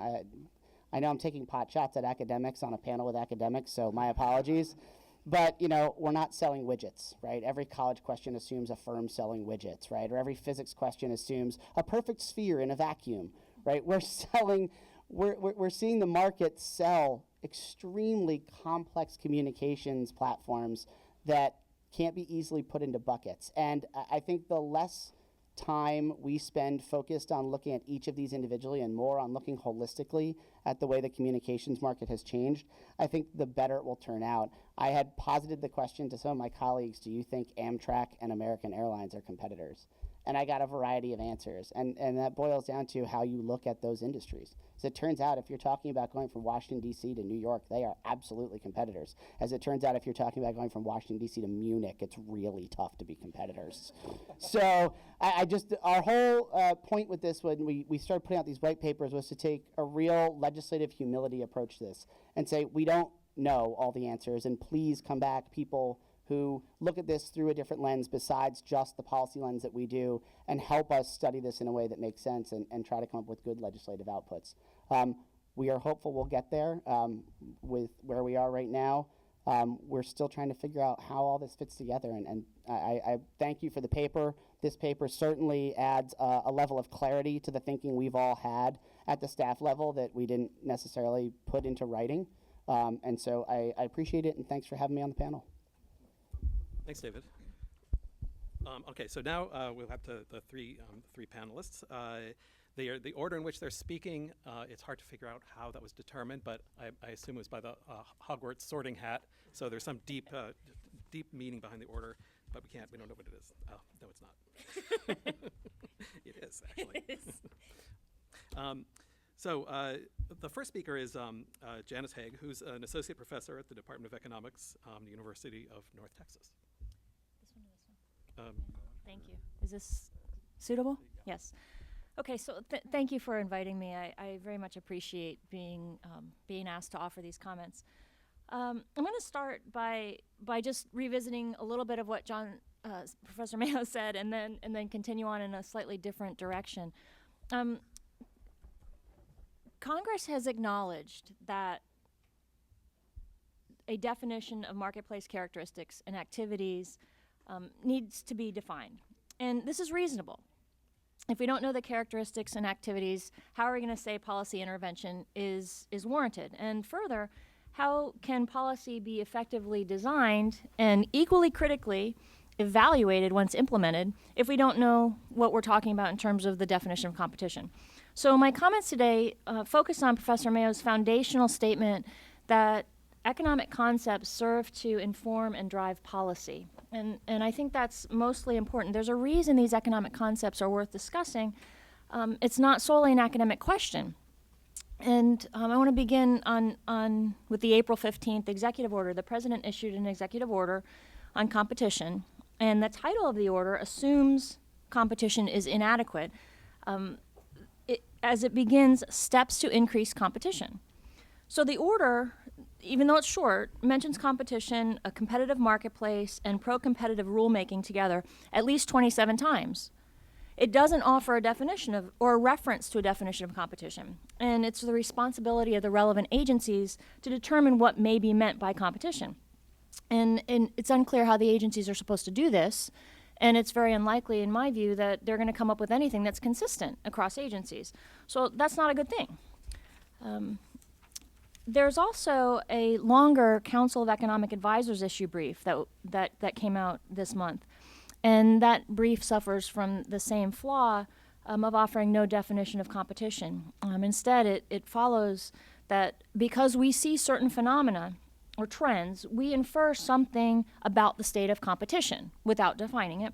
Speaker 4: I know I'm taking pot shots at academics on a panel with academics, so my apologies. But, we're not selling widgets, right? Every college question assumes a firm selling widgets, right? Or every physics question assumes a perfect sphere in a vacuum, right? We're seeing the market sell extremely complex communications platforms that can't be easily put into buckets. And I think the less time we spend focused on looking at each of these individually and more on looking holistically at the way the communications market has changed, I think the better it will turn out. I had posited the question to some of my colleagues, do you think Amtrak and American Airlines are competitors? And I got a variety of answers. And that boils down to how you look at those industries. So it turns out if you're talking about going from Washington, D.C. to New York, they are absolutely competitors. As it turns out, if you're talking about going from Washington, D.C. to Munich, it's really tough to be competitors. So our whole point with this when we started putting out these white papers was to take a real legislative humility approach to this and say, we don't know all the answers, and please come back, people who look at this through a different lens besides just the policy lens that we do, and help us study this in a way that makes sense and try to come up with good legislative outputs. We are hopeful we'll get there with where we are right now. We're still trying to figure out how all this fits together, and I thank you for the paper. This paper certainly adds a level of clarity to the thinking we've all had at the staff level that we didn't necessarily put into writing. And so I appreciate it, and thanks for having me on the panel.
Speaker 3: Thanks, David. Okay, so now we'll have the three panelists. The order in which they're speaking, it's hard to figure out how that was determined, but I assume it was by the Hogwarts sorting hat. So there's some deep meaning behind the order, but we don't know what it is. Oh, no, it's not. It is, actually.
Speaker 5: It is.
Speaker 3: So the first speaker is Janice Haig, who's an associate professor at the Department of Economics, the University of North Texas.
Speaker 5: This one. Thank you. Is this suitable? Yes. Okay, so thank you for inviting me. I very much appreciate being asked to offer these comments. I'm going to start by just revisiting a little bit of what Professor Mayo said, and then continue on in a slightly different direction. Congress has acknowledged that a definition of marketplace characteristics and activities needs to be defined. And this is reasonable. If we don't know the characteristics and activities, how are we going to say policy intervention is warranted? And further, how can policy be effectively designed and equally critically evaluated once implemented if we don't know what we're talking about in terms of the definition of competition? So my comments today focus on Professor Mayo's foundational statement that economic concepts serve to inform and drive policy. And I think that's mostly important. There's a reason these economic concepts are worth discussing. It's not solely an academic question. And I want to begin with the April 15th executive order. The president issued an executive order on competition, and the title of the order assumes competition is inadequate as it begins steps to increase competition. So the order, even though it's short, mentions competition, a competitive marketplace, and pro-competitive rulemaking together at least 27 times. It doesn't offer a definition or a reference to a definition of competition, and it's the responsibility of the relevant agencies to determine what may be meant by competition. And it's unclear how the agencies are supposed to do this, and it's very unlikely, in my view, that they're going to come up with anything that's consistent across agencies. So that's not a good thing. There's also a longer Council of Economic Advisors issue brief that came out this month. And that brief suffers from the same flaw of offering no definition of competition. Instead, it follows that because we see certain phenomena or trends, we infer something about the state of competition without defining it.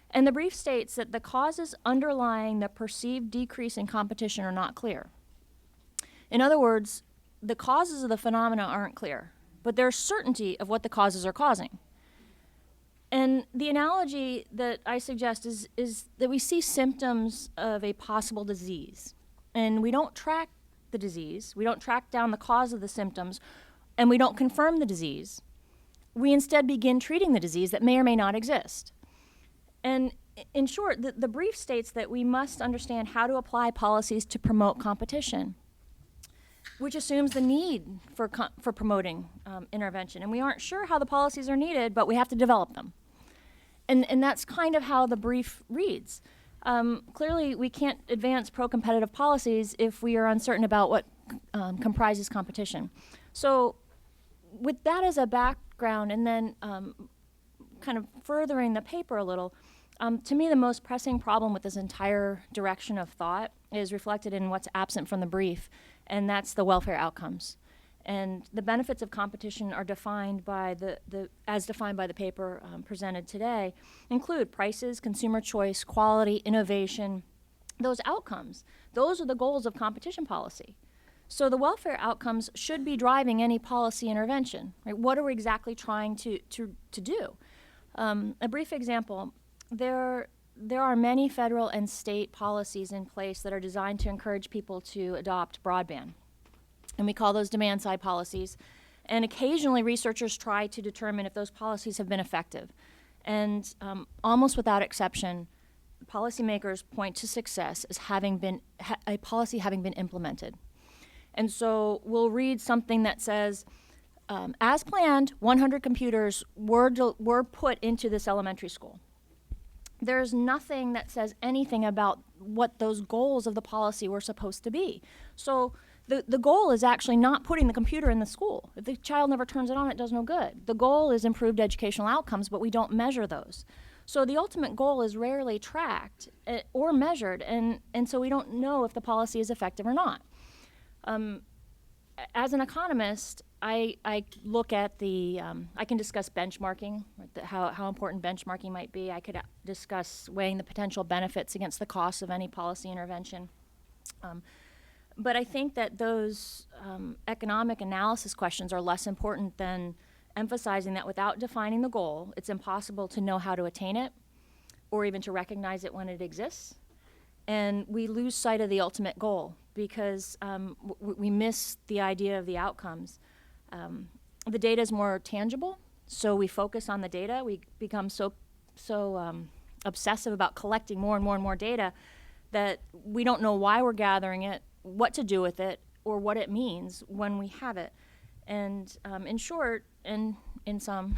Speaker 5: And the brief states that the causes underlying the perceived decrease in competition are not clear. In other words, the causes of the phenomena aren't clear, but there's certainty of what the causes are causing. And the analogy that I suggest is that we see symptoms of a possible disease, and we don't track the disease, we don't track down the cause of the symptoms, and we don't confirm the disease. We instead begin treating the disease that may or may not exist. And in short, the brief states that we must understand how to apply policies to promote competition, which assumes the need for promoting intervention. And we aren't sure how the policies are needed, but we have to develop them. And that's kind of how the brief reads. Clearly, we can't advance pro-competitive policies if we are uncertain about what comprises competition. So with that as a background, and then kind of furthering the paper a little, to me the most pressing problem with this entire direction of thought is reflected in what's absent from the brief, and that's the welfare outcomes. And the benefits of competition are defined by as defined by the paper presented today, include prices, consumer choice, quality, innovation. Those outcomes, those are the goals of competition policy. So the welfare outcomes should be driving any policy intervention. Right? What are we exactly trying to do? A brief example, there are many federal and state policies in place that are designed to encourage people to adopt broadband. And we call those demand-side policies. And occasionally researchers try to determine if those policies have been effective. And almost without exception, policymakers point to success as a policy having been implemented. And so we'll read something that says, as planned, 100 computers were put into this elementary school. There's nothing that says anything about what those goals of the policy were supposed to be. So the goal is actually not putting the computer in the school. If the child never turns it on, it does no good. The goal is improved educational outcomes, but we don't measure those. So the ultimate goal is rarely tracked or measured, and so we don't know if the policy is effective or not. As an economist, I look at I can discuss benchmarking, how important benchmarking might be. I could discuss weighing the potential benefits against the costs of any policy intervention. But I think that those economic analysis questions are less important than emphasizing that without defining the goal, it's impossible to know how to attain it or even to recognize it when it exists. And we lose sight of the ultimate goal because we miss the idea of the outcomes. The data is more tangible, so we focus on the data. We become so obsessive about collecting more and more and more data that we don't know why we're gathering it, what to do with it, or what it means when we have it. And in short, and in sum,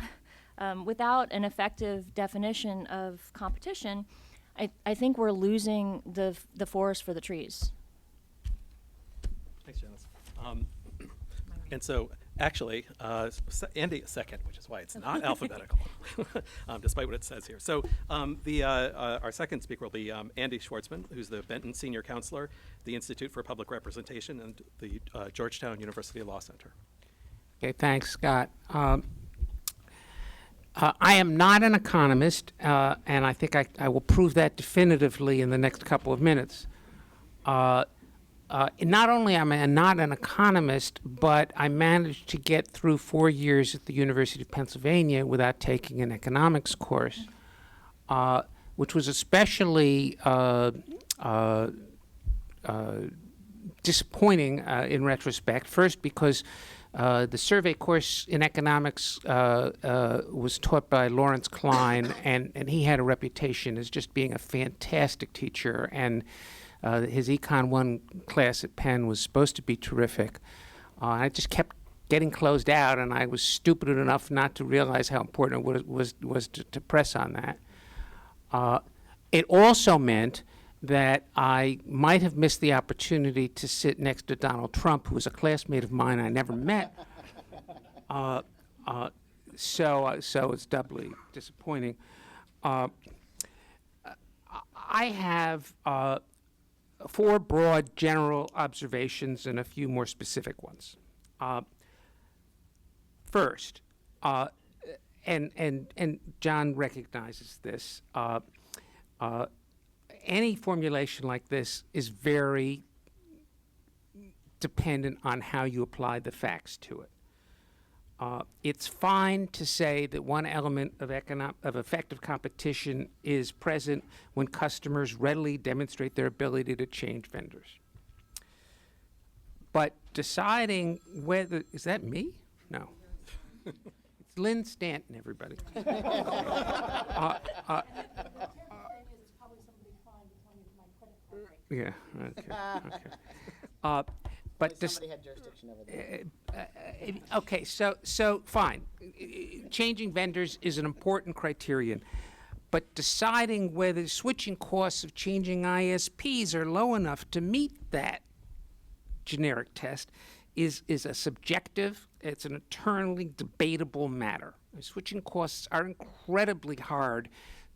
Speaker 5: without an effective definition of competition, I think we're losing the forest for the trees.
Speaker 3: Thanks, Janice. And so, actually, Andy is second, which is why it's not alphabetical, despite what it says here. So our second speaker will be Andy Schwartzman, who's the Benton Senior Counselor, the Institute for Public Representation, and the Georgetown University Law Center.
Speaker 6: Okay, thanks, Scott. I am not an economist, and I think I will prove that definitively in the next couple of minutes. Not only am I not an economist, but I managed to get through 4 years at the University of Pennsylvania without taking an economics course, which was especially disappointing in retrospect. First, because the survey course in economics was taught by Lawrence Klein, and he had a reputation as just being a fantastic teacher, and his Econ 1 class at Penn was supposed to be terrific. I just kept getting closed out, and I was stupid enough not to realize how important it was to press on that. It also meant that I might have missed the opportunity to sit next to Donald Trump, who was a classmate of mine I never met. So it's doubly disappointing. I have 4 broad general observations and a few more specific ones. First, and John recognizes this, any formulation like this is very dependent on how you apply the facts to it. It's fine to say that one element of effective competition is present when customers readily demonstrate their ability to change vendors. But deciding whether, is that me? No. It's Lynn Stanton, everybody. Yeah, okay. But
Speaker 4: Somebody had jurisdiction over there.
Speaker 6: okay, so fine. Changing vendors is an important criterion, but deciding whether switching costs of changing ISPs are low enough to meet that generic test is a subjective, it's an eternally debatable matter. Switching costs are incredibly hard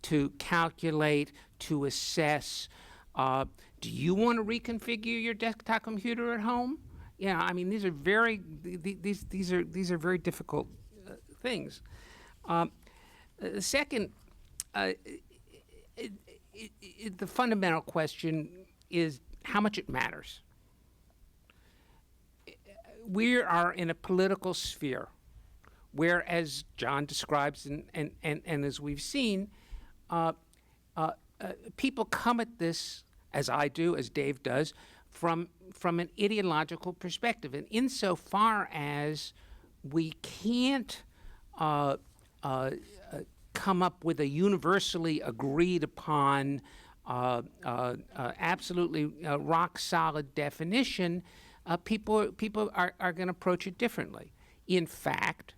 Speaker 6: to calculate, to assess. Do you want to reconfigure your desktop computer at home? Yeah, I mean, these are very very difficult things. Second, the fundamental question is how much it matters. We are in a political sphere where, as John describes and as we've seen, people come at this, as I do, as Dave does, from an ideological perspective. And insofar as we can't come up with a universally agreed upon, absolutely rock solid definition, people are going to approach it differently. In fact,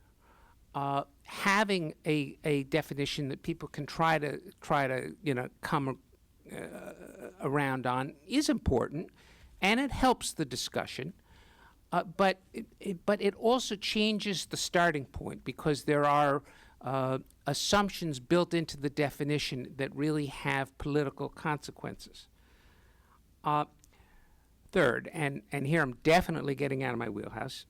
Speaker 6: having a definition that people can try to come around on is important, and it helps the discussion. But it also changes the starting point, because there are assumptions built into the definition that really have political consequences. Third, and here I'm definitely getting out of my wheelhouse,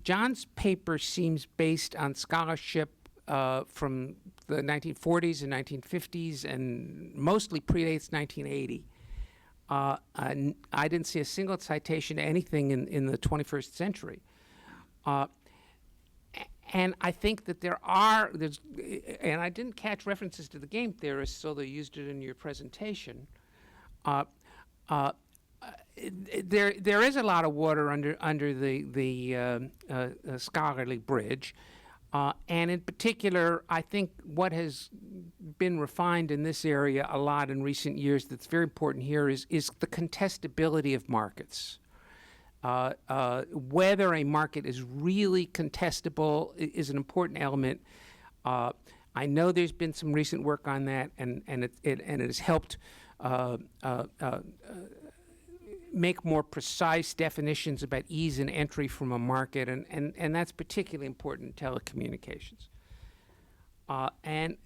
Speaker 6: John's paper seems based on scholarship from the 1940s and 1950s and mostly predates 1980. And I didn't see a single citation to anything in the 21st century. And I think that and I didn't catch references to the game theorists, so they used it in your presentation. There is a lot of water under the scholarly bridge, and in particular, I think what has been refined in this area a lot in recent years that's very important here is the contestability of markets. Whether a market is really contestable is an important element. I know there's been some recent work on that, and it has helped make more precise definitions about ease and entry from a market, and that's particularly important in telecommunications. And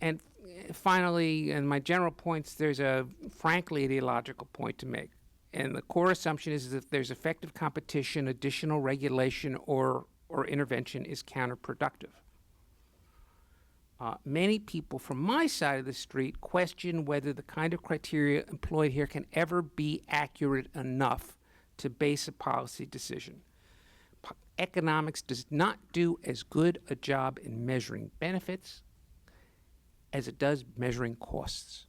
Speaker 6: finally, in my general points, there's a frankly ideological point to make. And the core assumption is that if there's effective competition, additional regulation or intervention is counterproductive. Many people from my side of the street question whether the kind of criteria employed here can ever be accurate enough to base a policy decision. Economics does not do as good a job in measuring benefits as it does measuring costs.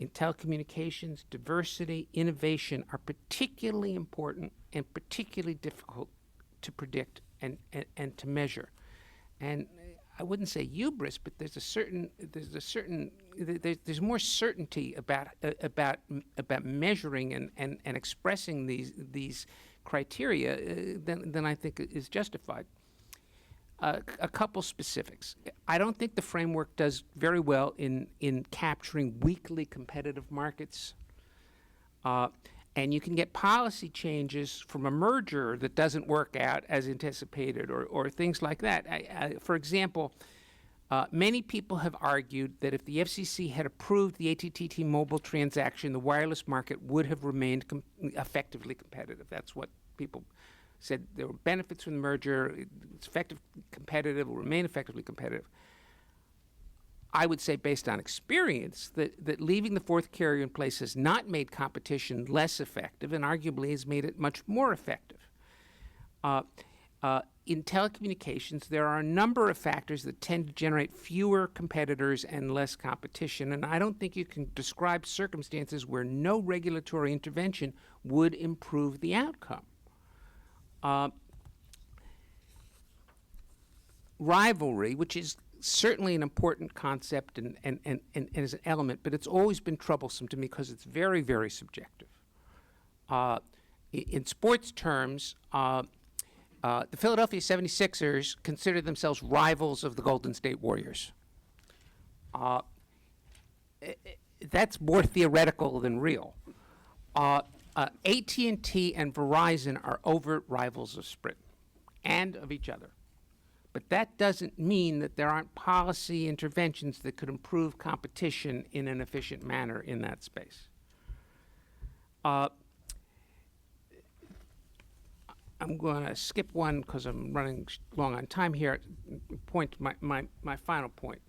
Speaker 6: In telecommunications, diversity, innovation are particularly important and particularly difficult to predict and to measure. And I wouldn't say hubris, but there's more certainty about measuring and expressing these criteria than I think is justified. A couple specifics. I don't think the framework does very well in capturing weakly competitive markets. And you can get policy changes from a merger that doesn't work out as anticipated, or things like that. For example, many people have argued that if the FCC had approved the AT&T Mobile transaction, the wireless market would have remained effectively competitive. That's what people said there were benefits from the merger, it's effective, competitive, will remain effectively competitive. I would say, based on experience, that leaving the fourth carrier in place has not made competition less effective and arguably has made it much more effective. In telecommunications, there are a number of factors that tend to generate fewer competitors and less competition, and I don't think you can describe circumstances where no regulatory intervention would improve the outcome. Rivalry, which is certainly an important concept and is an element, but it's always been troublesome to me because it's very, very subjective. In sports terms, the Philadelphia 76ers consider themselves rivals of the Golden State Warriors. That's more theoretical than real. AT&T and Verizon are overt rivals of Sprint and of each other. But that doesn't mean that there aren't policy interventions that could improve competition in an efficient manner in that space. I'm going to skip one because I'm running long on time here. My final point,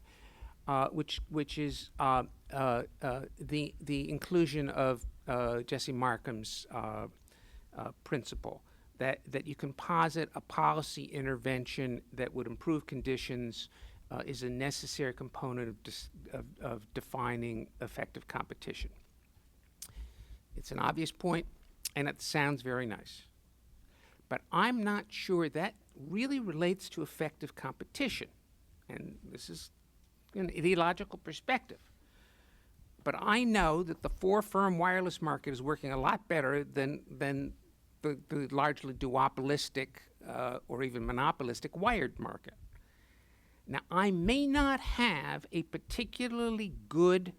Speaker 6: which is the inclusion of Jesse Markham's principle that you can posit a policy intervention that would improve conditions is a necessary component of defining effective competition. It's an obvious point, and it sounds very nice. But I'm not sure that really relates to effective competition. And this is an ideological perspective. But I know that the four-firm wireless market is working a lot better than the largely duopolistic or even monopolistic wired market. Now, I may not have a particularly good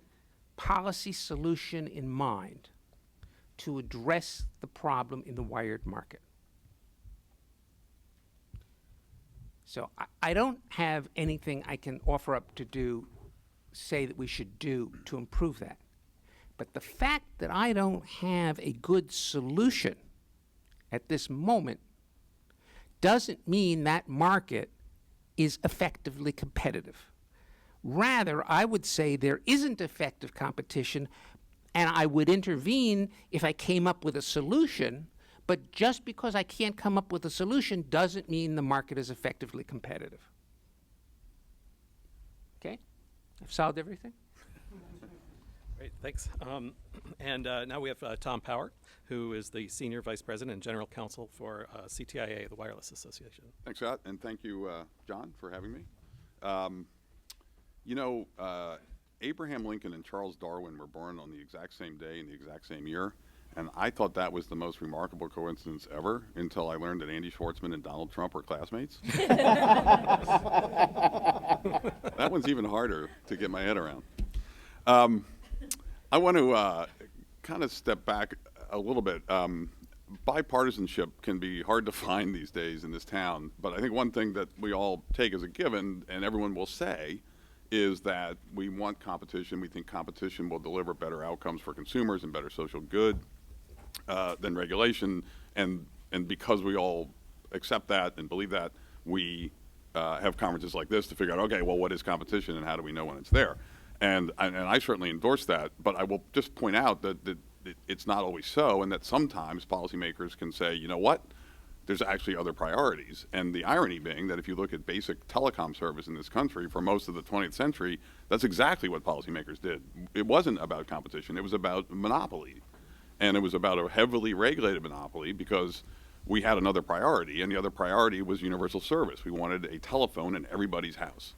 Speaker 6: policy solution in mind to address the problem in the wired market. So I don't have anything I can offer up to say that we should do to improve that. But the fact that I don't have a good solution at this moment doesn't mean that market is effectively competitive. Rather, I would say there isn't effective competition, and I would intervene if I came up with a solution. But just because I can't come up with a solution doesn't mean the market is effectively competitive. Okay? I've solved everything?
Speaker 3: Great, thanks. And now we have Tom Power, who is the Senior Vice President and General Counsel for CTIA, the Wireless Association.
Speaker 7: Thanks, Scott, and thank you, John, for having me. Abraham Lincoln and Charles Darwin were born on the exact same day in the exact same year. And I thought that was the most remarkable coincidence ever until I learned that Andy Schwartzman and Donald Trump were classmates. That one's even harder to get my head around. I want to kind of step back a little bit. Bipartisanship can be hard to find these days in this town, but I think one thing that we all take as a given, and everyone will say, is that we want competition. We think competition will deliver better outcomes for consumers and better social good than regulation. And because we all accept that and believe that, we have conferences like this to figure out, okay, well, what is competition and how do we know when it's there? And I certainly endorse that, but I will just point out that it's not always so, and that sometimes policymakers can say, you know what, there's actually other priorities. And the irony being that if you look at basic telecom service in this country for most of the 20th century, that's exactly what policymakers did. It wasn't about competition, it was about monopoly. And it was about a heavily regulated monopoly because we had another priority, and the other priority was universal service. We wanted a telephone in everybody's house.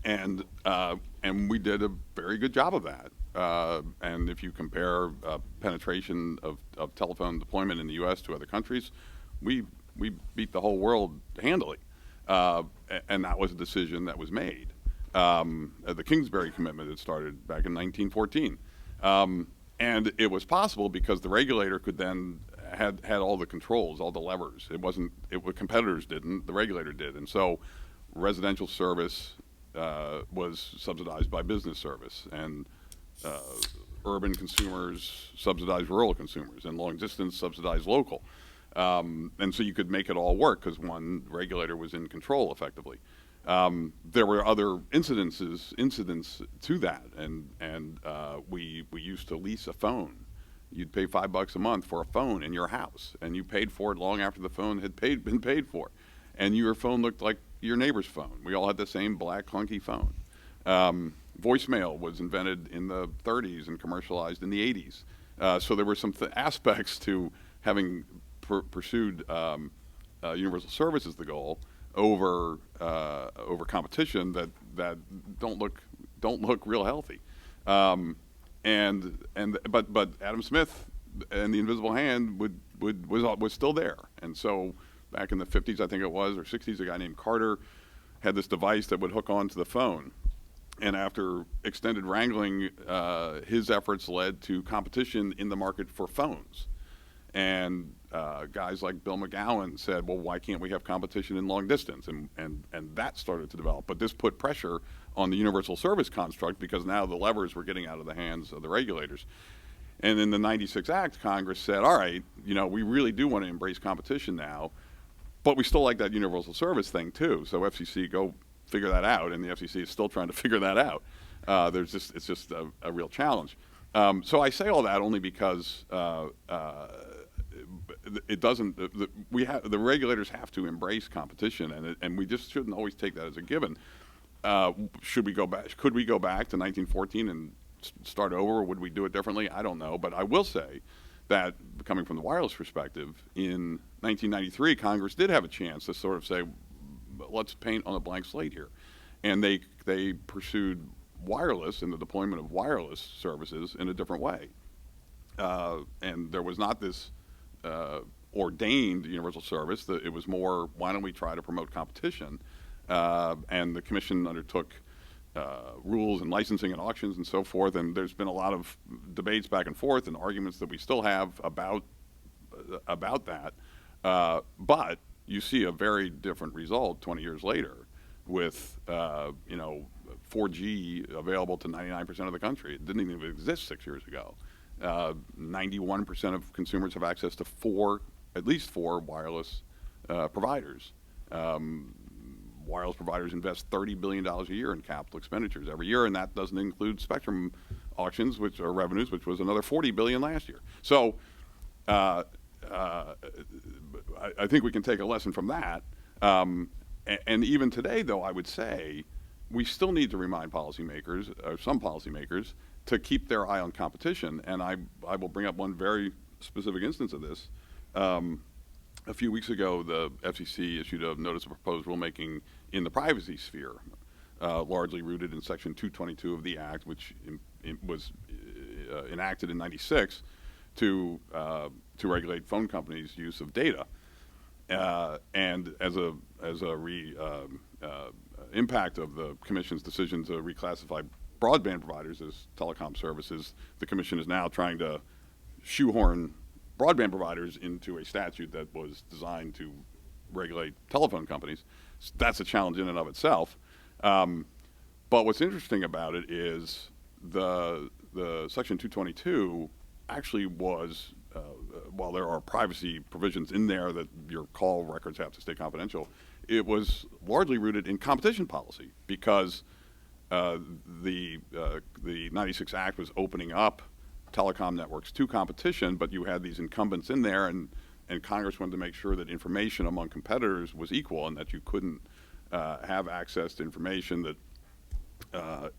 Speaker 7: And we did a very good job of that. And if you compare penetration of telephone deployment in the U.S. to other countries, we beat the whole world handily. And that was a decision that was made. The Kingsbury Commitment that started back in 1914. And it was possible because the regulator could then had all the controls, all the levers. It wasn't what competitors didn't, the regulator did. And so residential service was subsidized by business service, and urban consumers subsidized rural consumers, and long distance subsidized local. And so you could make it all work because one regulator was in control effectively. There were other incidents to that, and we used to lease a phone. You'd pay $5 a month for a phone in your house, and you paid for it long after the phone had been paid for, and your phone looked like your neighbor's phone. We all had the same black clunky phone. Voicemail was invented in the 30s and commercialized in the 80s. So there were some aspects to having pursued universal service as the goal over competition that don't look real healthy. But Adam Smith and the invisible hand was still there. And so back in the 50s, I think it was, or 60s, a guy named Carter had this device that would hook onto the phone. And after extended wrangling, his efforts led to competition in the market for phones. And guys like Bill McGowan said, well, why can't we have competition in long distance? And that started to develop. But this put pressure on the universal service construct because now the levers were getting out of the hands of the regulators. And in the 96 Act, Congress said, all right, we really do want to embrace competition now, but we still like that universal service thing too. So FCC, go figure that out. And the FCC is still trying to figure that out. It's just a real challenge. So I say all that only because it doesn't. The regulators have to embrace competition, and we just shouldn't always take that as a given. Should we go back? Could we go back to 1914 and start over? Or would we do it differently? I don't know, but I will say that coming from the wireless perspective, in 1993, Congress did have a chance to sort of say, let's paint on a blank slate here, and they pursued wireless and the deployment of wireless services in a different way. And there was not this ordained universal service. It was more, why don't we try to promote competition? And the commission undertook rules and licensing and auctions and so forth. And there's been a lot of debates back and forth and arguments that we still have about that. But you see a very different result 20 years later with 4G available to 99% of the country. It didn't even exist 6 years ago. 91% of consumers have access to at least four wireless providers. Wireless providers invest $30 billion a year in capital expenditures every year, and that doesn't include spectrum auctions, which are revenues, which was another $40 billion last year. So I think we can take a lesson from that. And even today, though, I would say we still need to remind policymakers, or some policymakers, to keep their eye on competition. And I will bring up one very specific instance of this. A few weeks ago, the FCC issued a notice of proposed rulemaking in the privacy sphere, largely rooted in Section 222 of the Act, which was enacted in '96 to regulate phone companies' use of data. And as a impact of the Commission's decision to reclassify broadband providers as telecom services, the Commission is now trying to shoehorn broadband providers into a statute that was designed to regulate telephone companies. That's a challenge in and of itself. But what's interesting about it is the Section 222 actually was, while there are privacy provisions in there that your call records have to stay confidential, it was largely rooted in competition policy because the 96 Act was opening up telecom networks to competition, but you had these incumbents in there, and Congress wanted to make sure that information among competitors was equal and that you couldn't have access to information that,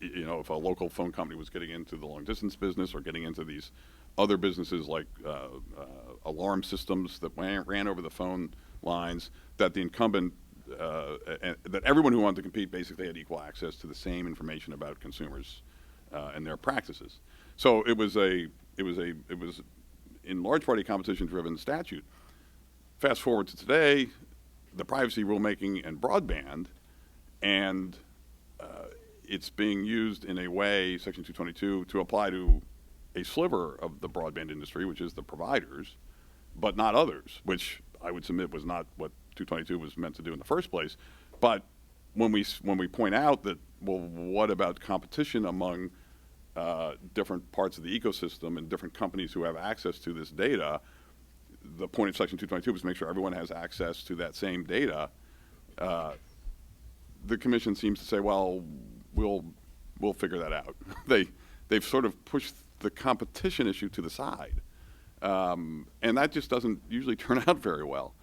Speaker 7: if a local phone company was getting into the long distance business or getting into these other businesses like alarm systems that ran over the phone lines, that the incumbent, that everyone who wanted to compete basically had equal access to the same information about consumers and their practices. So it was in large part a competition-driven statute. Fast forward to today, the privacy rulemaking and broadband, and it's being used in a way, Section 222, to apply to a sliver of the broadband industry, which is the providers, but not others, which I would submit was not what 222 was meant to do in the first place. But when we point out that, well, what about competition among different parts of the ecosystem and different companies who have access to this data, the point of Section 222 was to make sure everyone has access to that same data. The commission seems to say, well, we'll figure that out. They've sort of pushed the competition issue to the side. And that just doesn't usually turn out very well.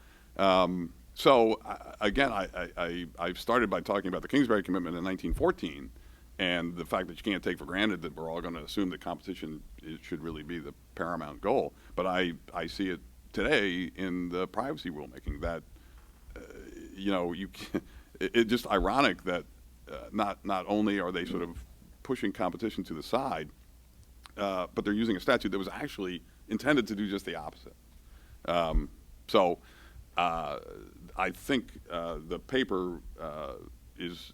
Speaker 7: So again, I started by talking about the Kingsbury Commitment in 1914 and the fact that you can't take for granted that we're all going to assume that competition should really be the paramount goal. But I see it today in the privacy rulemaking that, it's just ironic that not only are they sort of pushing competition to the side, but they're using a statute that was actually intended to do just the opposite. So I think the paper is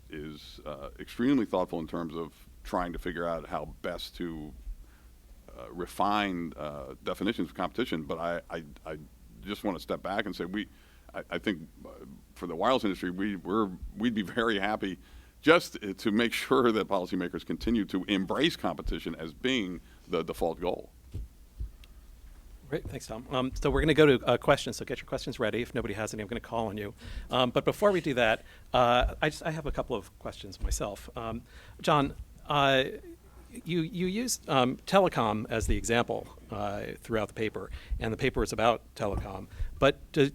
Speaker 7: extremely thoughtful in terms of trying to figure out how best to refine definitions of competition. But I just want to step back and say I think for the wireless industry we'd be very happy just to make sure that policymakers continue to embrace competition as being the default goal.
Speaker 3: Great, thanks, Tom. So we're going to go to questions, so get your questions ready. If nobody has any, I'm going to call on you. But before we do that, I have a couple of questions myself. John, you used telecom as the example throughout the paper, and the paper is about telecom. But does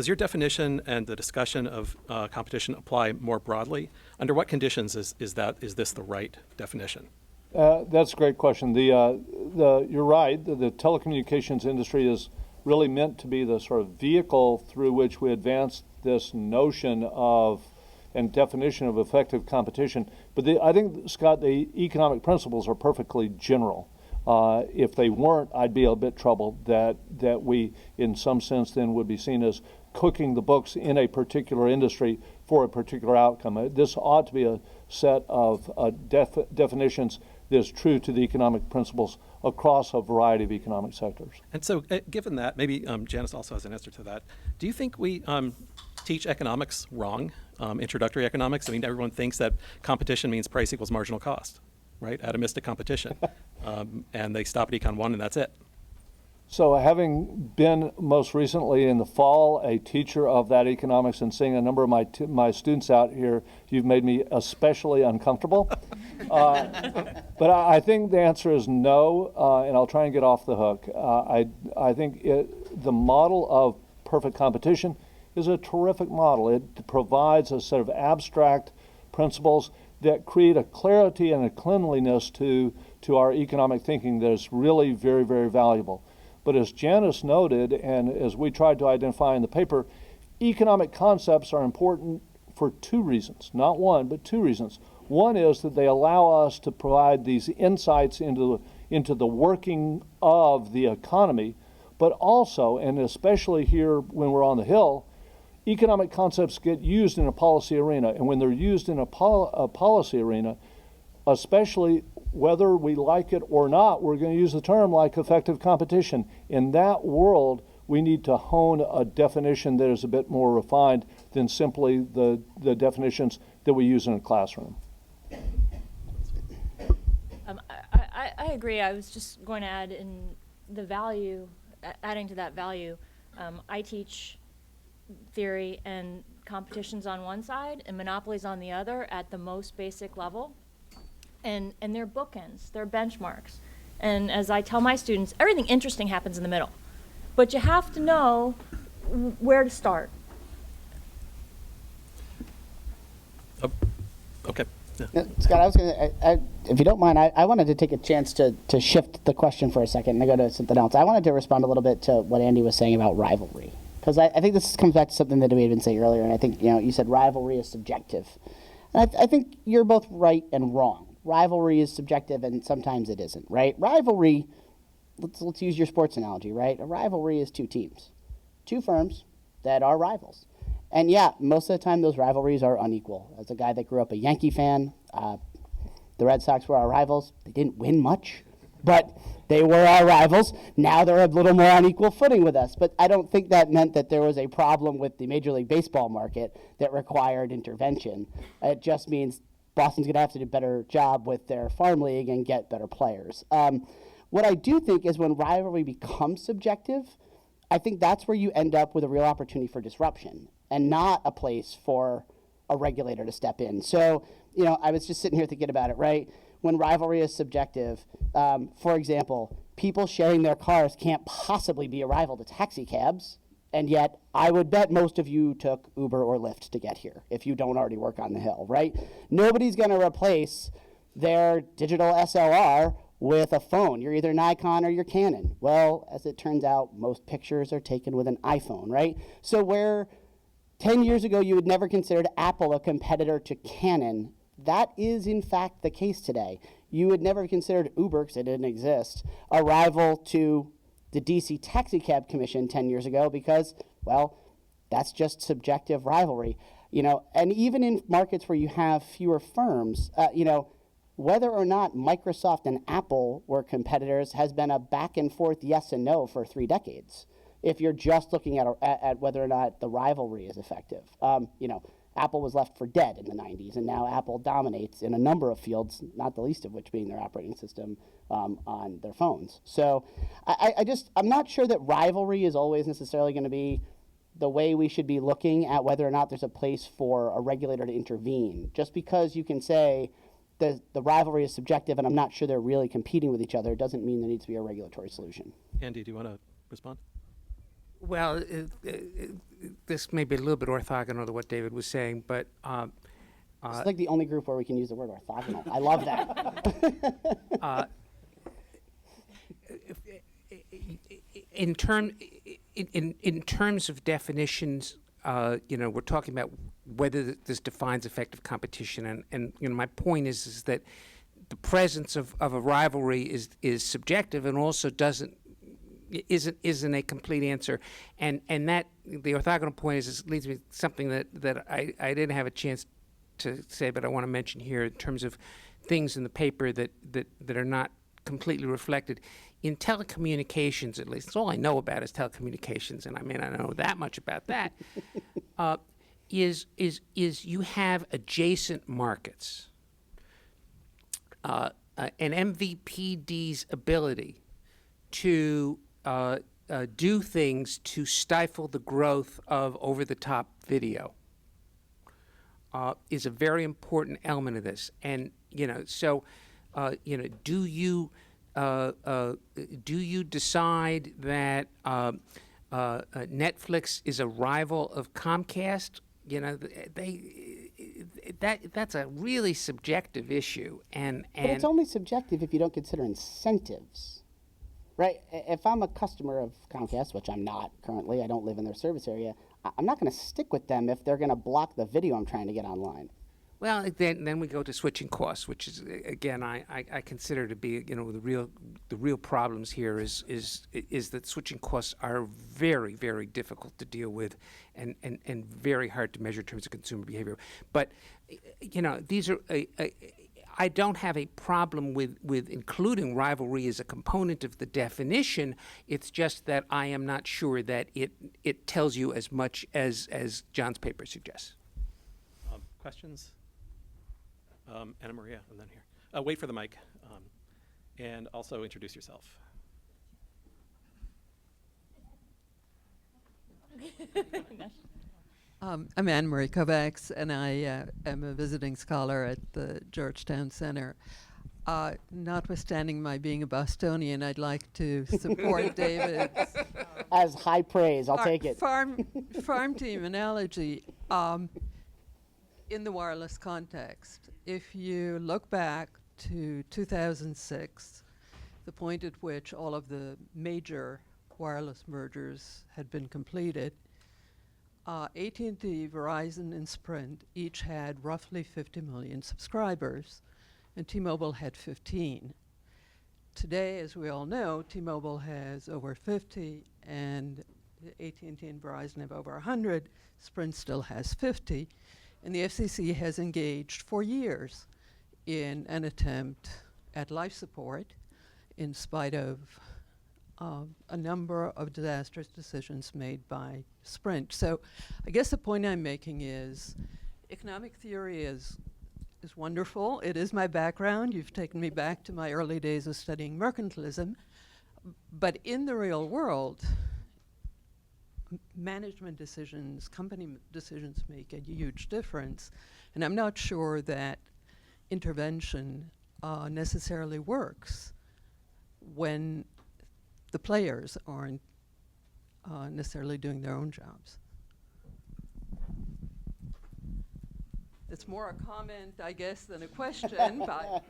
Speaker 3: your definition and the discussion of competition apply more broadly? Under what conditions is this the right definition?
Speaker 2: That's a great question. You're right. The telecommunications industry is really meant to be the sort of vehicle through which we advance this notion of and definition of effective competition. But I think, Scott, the economic principles are perfectly general. If they weren't, I'd be a bit troubled that we, in some sense, then would be seen as cooking the books in a particular industry for a particular outcome. This ought to be a set of definitions that is true to the economic principles across a variety of economic sectors.
Speaker 3: And so, given that, maybe Janice also has an answer to that. Do you think we teach economics wrong, introductory economics? I mean, everyone thinks that competition means price equals marginal cost, right? Atomistic competition. And they stop at Econ 1 and that's it.
Speaker 2: So having been most recently in the fall a teacher of that economics and seeing a number of my students out here, you've made me especially uncomfortable. But I think the answer is no, and I'll try and get off the hook. I think the model of perfect competition is a terrific model. It provides a set of abstract principles that create a clarity and a cleanliness to our economic thinking that is really very, very valuable. But as Janice noted, and as we tried to identify in the paper, economic concepts are important for two reasons. Not one, but two reasons. One is that they allow us to provide these insights into the working of the economy, but also, and especially here when we're on the Hill, economic concepts get used in a policy arena. And when they're used in a policy arena, especially whether we like it or not, we're going to use the term like effective competition. In that world, we need to hone a definition that is a bit more refined than simply the definitions that we use in a classroom.
Speaker 5: I agree. I was just going to add in the value, adding to that value. I teach theory and competitions on one side and monopolies on the other at the most basic level. And they're bookends, they're benchmarks. And as I tell my students, everything interesting happens in the middle. But you have to know where to start.
Speaker 3: Oh, okay. Yeah.
Speaker 4: Scott, I was going to, if you don't mind, I wanted to take a chance to shift the question for a second and go to something else. I wanted to respond a little bit to what Andy was saying about rivalry. Because I think this comes back to something that we had been saying earlier, and I think you said rivalry is subjective. And I think you're both right and wrong. Rivalry is subjective, and sometimes it isn't, right? Rivalry, let's use your sports analogy, right? A rivalry is two teams, two firms that are rivals. And yeah, most of the time those rivalries are unequal. As a guy that grew up a Yankee fan, the Red Sox were our rivals. They didn't win much, but they were our rivals. Now they're a little more on equal footing with us. But I don't think that meant that there was a problem with the Major League Baseball market that required intervention. It just means Boston's going to have to do a better job with their farm league and get better players. What I do think is when rivalry becomes subjective, I think that's where you end up with a real opportunity for disruption and not a place for a regulator to step in. So, you know, I was just sitting here thinking about it, right? When rivalry is subjective, for example, people sharing their cars can't possibly be a rival to taxi cabs, and yet I would bet most of you took Uber or Lyft to get here if you don't already work on the Hill, right? Nobody's going to replace their digital SLR with a phone. You're either Nikon or you're Canon. Well, as it turns out, most pictures are taken with an iPhone, right? So where 10 years ago you would never considered Apple a competitor to Canon, that is in fact the case today. You would never have considered Uber, because it didn't exist, a rival to the DC Taxi Cab Commission 10 years ago because, well, that's just subjective rivalry. You know, and even in markets where you have fewer firms, you know, whether or not Microsoft and Apple were competitors has been a back and forth yes and no for 3 decades. If you're just looking at whether or not the rivalry is effective. You know, Apple was left for dead in the 90s, and now Apple dominates in a number of fields, not the least of which being their operating system on their phones. So I'm not sure that rivalry is always necessarily going to be the way we should be looking at whether or not there's a place for a regulator to intervene. Just because you can say the rivalry is subjective and I'm not sure they're really competing with each other doesn't mean there needs to be a regulatory solution.
Speaker 3: Andy, do you want to respond?
Speaker 6: Well, this may be a little bit orthogonal to what David was saying, but
Speaker 4: It's like the only group where we can use the word orthogonal. I love that.
Speaker 6: in terms of definitions, you know, we're talking about whether this defines effective competition, and you know, my point is that the presence of a rivalry is subjective and also isn't a complete answer, and that the orthogonal point leads me to something that I didn't have a chance to say, but I want to mention here in terms of things in the paper that are not completely reflected. In telecommunications, at least, all I know about is telecommunications, and I may not know that much about that, is you have adjacent markets. An MVPD's ability to do things to stifle the growth of over-the-top video is a very important element of this. And you know, so you know, do you decide that Netflix is a rival of Comcast? You know, that's a really subjective issue, and
Speaker 4: But it's only subjective if you don't consider incentives, right? If I'm a customer of Comcast, which I'm not currently, I don't live in their service area, I'm not going to stick with them if they're going to block the video I'm trying to get online.
Speaker 6: well, then we go to switching costs, which is again I consider to be, you know, the real problems here is that switching costs are very, very difficult to deal with and very hard to measure in terms of consumer behavior. But you know, these are I don't have a problem with including rivalry as a component of the definition. It's just that I am not sure that it tells you as much as John's paper suggests.
Speaker 3: Questions? Anna Maria, and then here. Wait for the mic, and also introduce yourself.
Speaker 8: I'm Anne Marie Kovacs, and I am a visiting scholar at the Georgetown Center. Notwithstanding my being a Bostonian, I'd like to support David's
Speaker 4: As high praise, I'll take it.
Speaker 8: farm team analogy in the wireless context. If you look back to 2006, the point at which all of the major wireless mergers had been completed, AT&T, Verizon, and Sprint each had roughly 50 million subscribers, and T-Mobile had 15. Today, as we all know, T-Mobile has over 50, and AT&T and Verizon have over 100. Sprint still has 50, and the FCC has engaged for years in an attempt at life support in spite of a number of disastrous decisions made by Sprint. So I guess the point I'm making is economic theory is is wonderful. It is my background. You've taken me back to my early days of studying mercantilism. But in the real world, management decisions, decisions make a huge difference. And I'm not sure that intervention necessarily works when the players aren't necessarily doing their own jobs. It's more a comment, I guess, than a question, but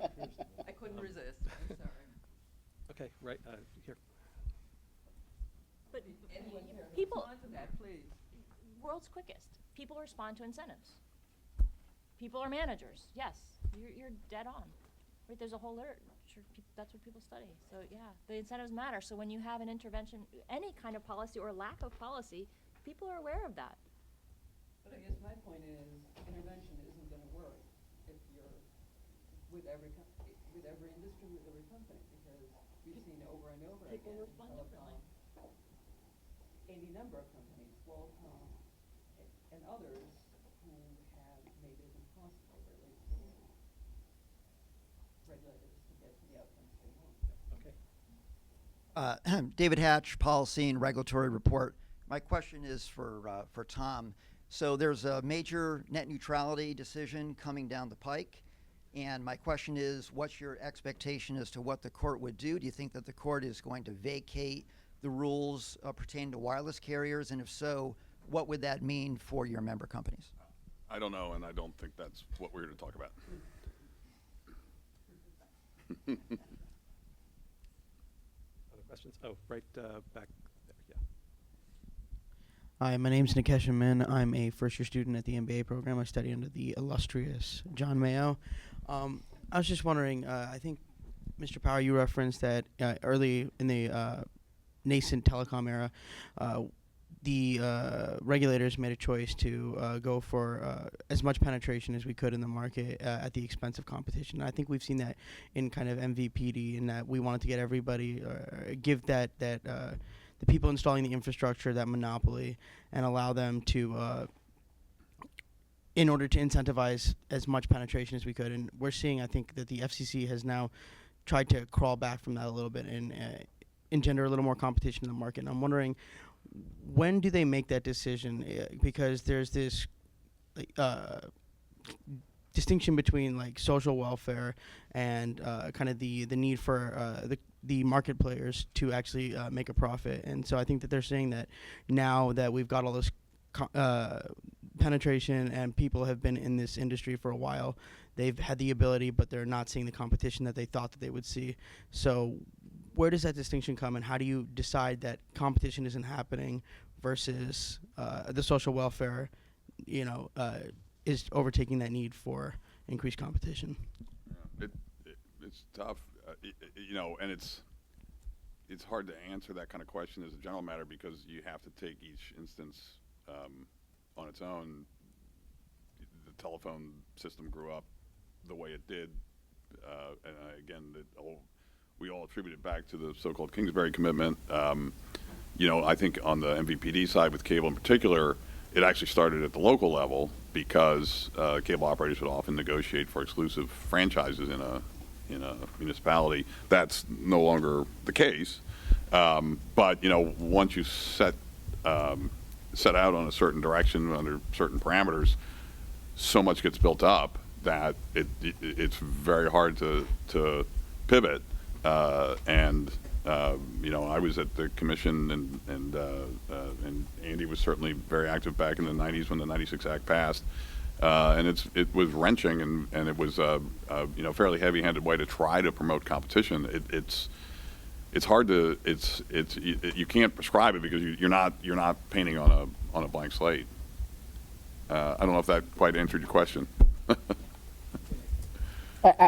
Speaker 8: I couldn't resist. I'm sorry.
Speaker 3: Okay, right here.
Speaker 5: But
Speaker 8: People,
Speaker 5: people,
Speaker 8: to that, please.
Speaker 5: world's quickest. People respond to incentives. People are managers. Yes, you're dead on. Right? There's a whole literature. That's what people study. So yeah, the incentives matter. So when you have an intervention, any kind of policy or lack of policy, people are aware of that.
Speaker 8: But I guess my point is, intervention isn't going to work if you're with every industry, with every company, because we've seen over and over
Speaker 5: People
Speaker 8: again
Speaker 5: respond
Speaker 8: in
Speaker 5: differently.
Speaker 8: telecom, any number of companies, Qualcomm and others, who have made it impossible, really, for regulators to get to the outcomes they want.
Speaker 3: Okay.
Speaker 9: David Hatch, Policy and Regulatory Report. My question is for Tom. So there's a major net neutrality decision coming down the pike, and my question is, what's your expectation as to what the court would do? Do you think that the court is going to vacate the rules pertaining to wireless carriers, and if so, what would that mean for your member companies?
Speaker 7: I don't know, and I don't think that's what we're here to talk about.
Speaker 3: Other questions? Oh, right back there, yeah.
Speaker 10: Hi, my name's Nikesh Amin. I'm a first-year student at the MBA program. I study under the illustrious John Mayo. I was just wondering, I think, Mr. Power, you referenced that early in the nascent telecom era, the regulators made a choice to go for as much penetration as we could in the market at the expense of competition. I think we've seen that in kind of MVPD, in that we wanted to get everybody, give that the people installing the infrastructure that monopoly and allow them to, in order to incentivize as much penetration as we could. And we're seeing, I think, that the FCC has now tried to crawl back from that a little bit and engender a little more competition in the market. And I'm wondering, when do they make that decision? Because there's this distinction between like social welfare and kind of the need for the market players to actually make a profit. And so I think that they're saying that now that we've got all this penetration and people have been in this industry for a while, they've had the ability, but they're not seeing the competition that they thought that they would see. So where does that distinction come, and how do you decide that competition isn't happening versus the social welfare, is overtaking that need for increased competition?
Speaker 7: Yeah, it's tough, and it's hard to answer that kind of question as a general matter, because you have to take each instance on its own. The telephone system grew up the way it did, and again, we all attribute it back to the so-called Kingsbury Commitment. I think on the MVPD side with cable in particular, it actually started at the local level, because cable operators would often negotiate for exclusive franchises in a municipality. That's no longer the case. But once you set out on a certain direction under certain parameters, so much gets built up that it's very hard to pivot. I was at the commission, and Andy was certainly very active back in the 90s when the 96 Act passed. And it was wrenching, and it was a fairly heavy-handed way to try to promote competition. It's hard to you can't prescribe it, because you're not painting on a blank slate. I don't know if that quite answered your question.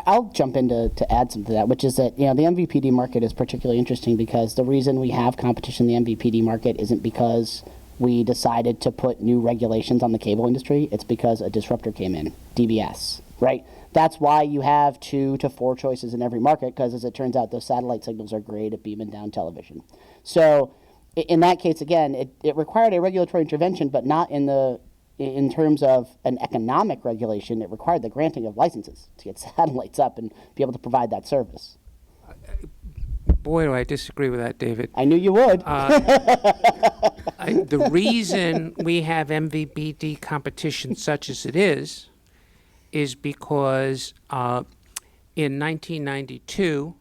Speaker 4: I'll jump in to add something to that, which is that the MVPD market is particularly interesting, because the reason we have competition in the MVPD market isn't because we decided to put new regulations on the cable industry. It's because a disruptor came in, DBS, right? That's why you have 2 to 4 choices in every market, because as it turns out, those satellite signals are great at beaming down television. So in that case, again, it required a regulatory intervention, but not in the in terms of an economic regulation, it required the granting of licenses to get satellites up and be able to provide that service.
Speaker 6: Boy, do I disagree with that, David.
Speaker 4: I knew you would.
Speaker 6: The reason we have MVBD competition such as it is because in 1992,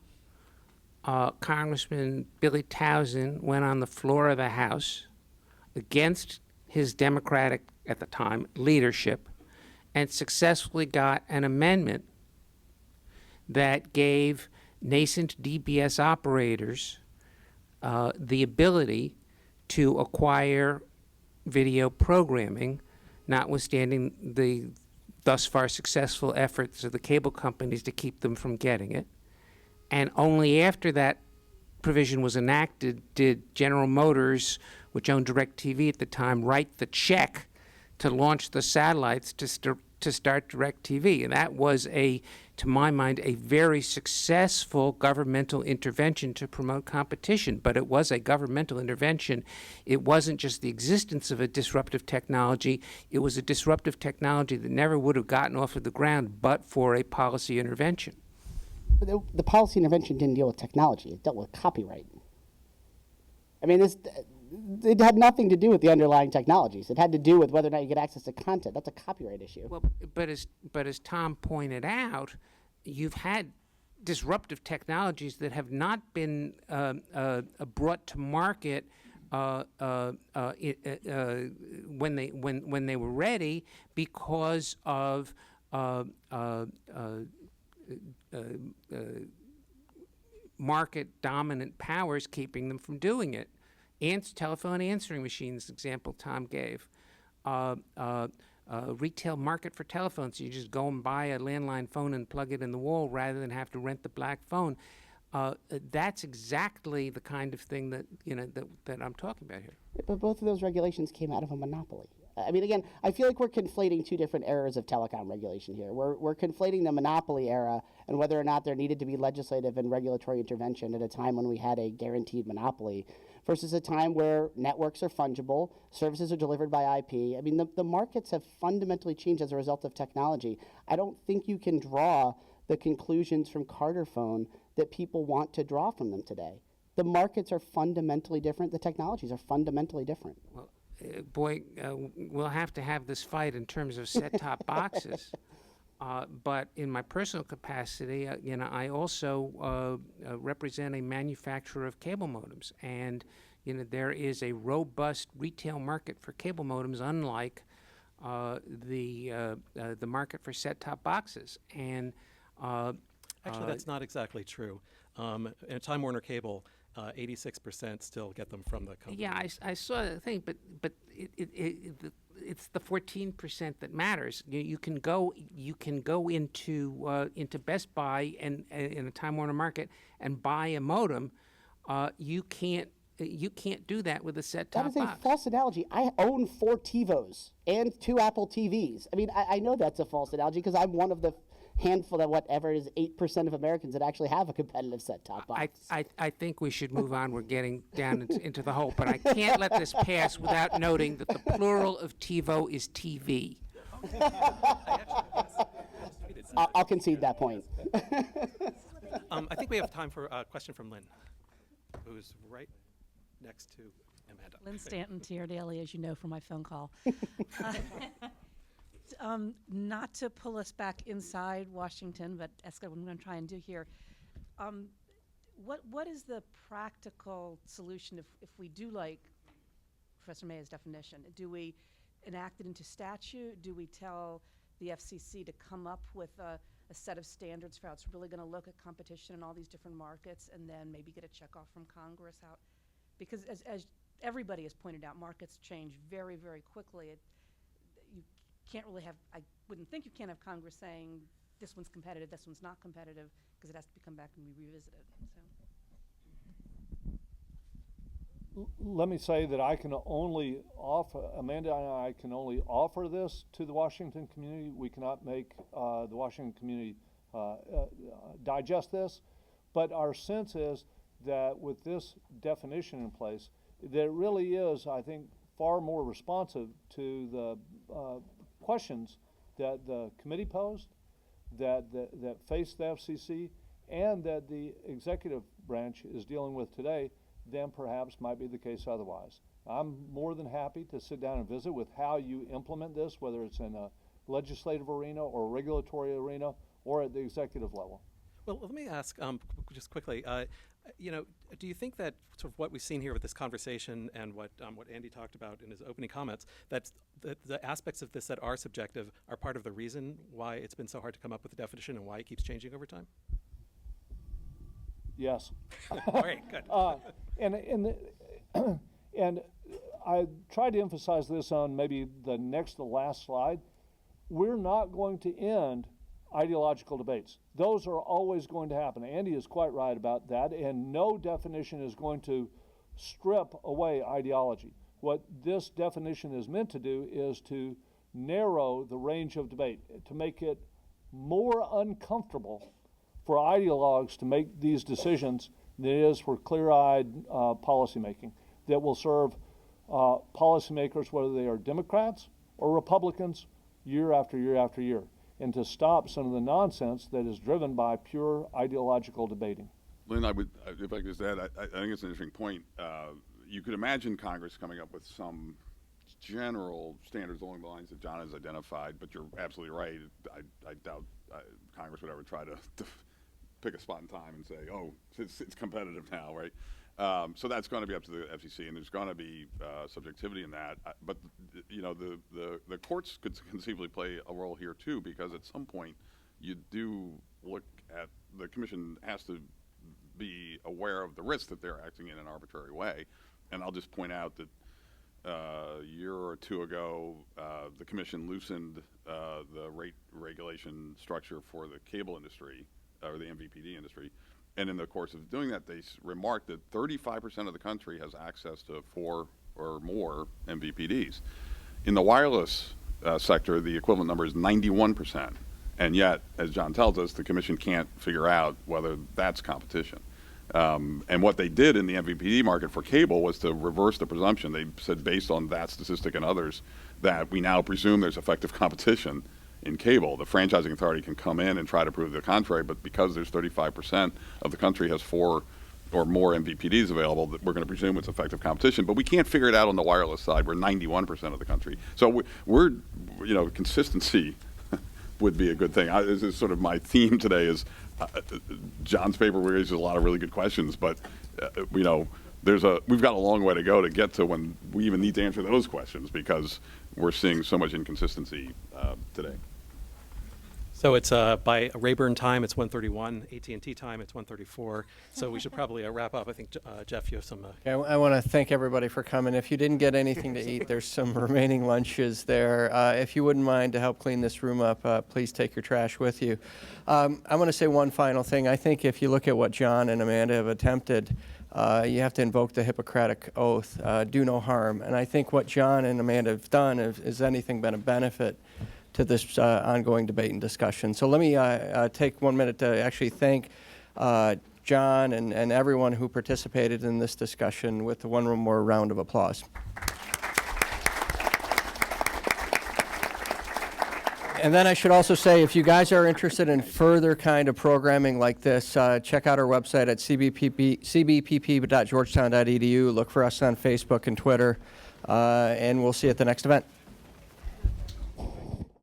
Speaker 6: Congressman Billy Towson went on the floor of the House against his Democratic, at the time, leadership and successfully got an amendment that gave nascent DBS operators the ability to acquire video programming, notwithstanding the thus far successful efforts of the cable companies to keep them from getting it. And only after that provision was enacted did General Motors, which owned DirecTV at the time, write the check to launch the satellites to start DirecTV. And that was, to my mind, a very successful governmental intervention to promote competition. But it was a governmental intervention. It wasn't just the existence of a disruptive technology. It was a disruptive technology that never would have gotten off of the ground but for a policy intervention.
Speaker 4: But the policy intervention didn't deal with technology. It dealt with copyright. I mean, it had nothing to do with the underlying technologies. It had to do with whether or not you get access to content. That's a copyright issue.
Speaker 6: Well, but as Tom pointed out, you've had disruptive technologies that have not been brought to market when they were ready because of market dominant powers keeping them from doing it. Telephone answering machines, example Tom gave. Retail market for telephones. You just go and buy a landline phone and plug it in the wall rather than have to rent the black phone. That's exactly the kind of thing that that I'm talking about here.
Speaker 4: But both of those regulations came out of a monopoly. I mean, again, I feel like we're conflating two different eras of telecom regulation here. We're conflating the monopoly era and whether or not there needed to be legislative and regulatory intervention at a time when we had a guaranteed monopoly versus a time where networks are fungible, services are delivered by IP. I mean, the markets have fundamentally changed as a result of technology. I don't think you can draw the conclusions from Carter Phone that people want to draw from them today. The markets are fundamentally different. The technologies are fundamentally different.
Speaker 6: Well, we'll have to have this fight in terms of set-top boxes. But in my personal capacity, I also represent a manufacturer of cable modems, and there is a robust retail market for cable modems, unlike the market for set-top boxes. And
Speaker 3: actually, that's not exactly true. And Time Warner Cable, 86% still get them from the company.
Speaker 6: Yeah, I saw the thing, but it's the 14% that matters. You can go into Best Buy and in a Time Warner Market and buy a modem. You can't do that with a set-top box.
Speaker 4: That is a false analogy. I own 4 TiVos and 2 Apple TVs. I mean, I know that's a false analogy because I'm one of the handful of whatever is 8% of Americans that actually have a competitive set-top box.
Speaker 6: I think we should move on. We're getting down into the hole, but I can't let this pass without noting that the plural of TiVo is TV.
Speaker 4: I'll concede that point.
Speaker 3: I think we have time for a question from Lynn, who's right next to Amanda.
Speaker 11: Lynn Stanton, TR Daily, as you know from my phone call. Not to pull us back inside Washington, but that's what I'm going to try and do here. What is the practical solution if we do like Professor Mayo's definition? Do we enact it into statute? Do we tell the FCC to come up with a set of standards for how it's really going to look at competition in all these different markets and then maybe get a check off from Congress out? Because as everybody has pointed out, markets change very, very quickly. You can't really have, I wouldn't think you can't have Congress saying this one's competitive, this one's not competitive, because it has to come back and be revisited. So.
Speaker 2: Let me say that I can only offer, Amanda and I can only offer this to the Washington community. We cannot make the Washington community digest this, but our sense is that with this definition in place, there really is, I think, far more responsive to the questions that the committee posed, that faced the FCC, and that the executive branch is dealing with today than perhaps might be the case otherwise. I'm more than happy to sit down and visit with how you implement this, whether it's in a legislative arena or regulatory arena or at the executive level.
Speaker 3: Well, let me ask just quickly. You know, do you think that sort of what we've seen here with this conversation and what Andy talked about in his opening comments, that the aspects of this that are subjective are part of the reason why it's been so hard to come up with a definition and why it keeps changing over time?
Speaker 2: Yes.
Speaker 3: All right, good.
Speaker 2: And I tried to emphasize this on maybe the next to last slide. We're not going to end ideological debates. Those are always going to happen. Andy is quite right about that, and no definition is going to strip away ideology. What this definition is meant to do is to narrow the range of debate, to make it more uncomfortable for ideologues to make these decisions than it is for clear-eyed policymaking that will serve policymakers, whether they are Democrats or Republicans, year after year after year, and to stop some of the nonsense that is driven by pure ideological debating.
Speaker 7: Lynn, if I could just add, I think it's an interesting point. You could imagine Congress coming up with some general standards along the lines that John has identified, but you're absolutely right. I doubt Congress would ever try to pick a spot in time and say, oh, it's competitive now, right? So that's going to be up to the FCC, and there's going to be subjectivity in that. But you know, the courts could conceivably play a role here too, because at some point you do look at, the commission has to be aware of the risk that they're acting in an arbitrary way. And I'll just point out that a year or two ago, the commission loosened the rate regulation structure for the cable industry, or the MVPD industry. And in the course of doing that, they remarked that 35% of the country has access to 4 or more MVPDs. In the wireless sector, the equivalent number is 91%. And yet, as John tells us, the commission can't figure out whether that's competition. And what they did in the MVPD market for cable was to reverse the presumption. They said, based on that statistic and others, that we now presume there's effective competition in cable. The franchising authority can come in and try to prove the contrary, but because there's 35% of the country has 4 or more MVPDs available, that we're going to presume it's effective competition. But we can't figure it out on the wireless side. We're 91% of the country. So we're, you know, consistency would be a good thing. This is sort of my theme today is John's paper raises a lot of really good questions, but you know, we've got a long way to go to get to when we even need to answer those questions, because we're seeing so much inconsistency today.
Speaker 3: So it's by Rayburn time, it's 1:31. AT&T time, it's 1:34. So we should probably wrap up. I think, Jeff, you have some...
Speaker 1: I want to thank everybody for coming. If you didn't get anything to eat, there's some remaining lunches there. If you wouldn't mind to help clean this room up, please take your trash with you. I want to say one final thing. I think if you look at what John and Amanda have attempted, you have to invoke the Hippocratic Oath, do no harm. And I think what John and Amanda have done is anything been a benefit to this ongoing debate and discussion. So let me take 1 minute to actually thank John and everyone who participated in this discussion with one more round of applause. And then I should also say, if you guys are interested in further kind of programming like this, check out our website at cbpp.georgetown.edu. Look for us on Facebook and Twitter, and we'll see you at the next event.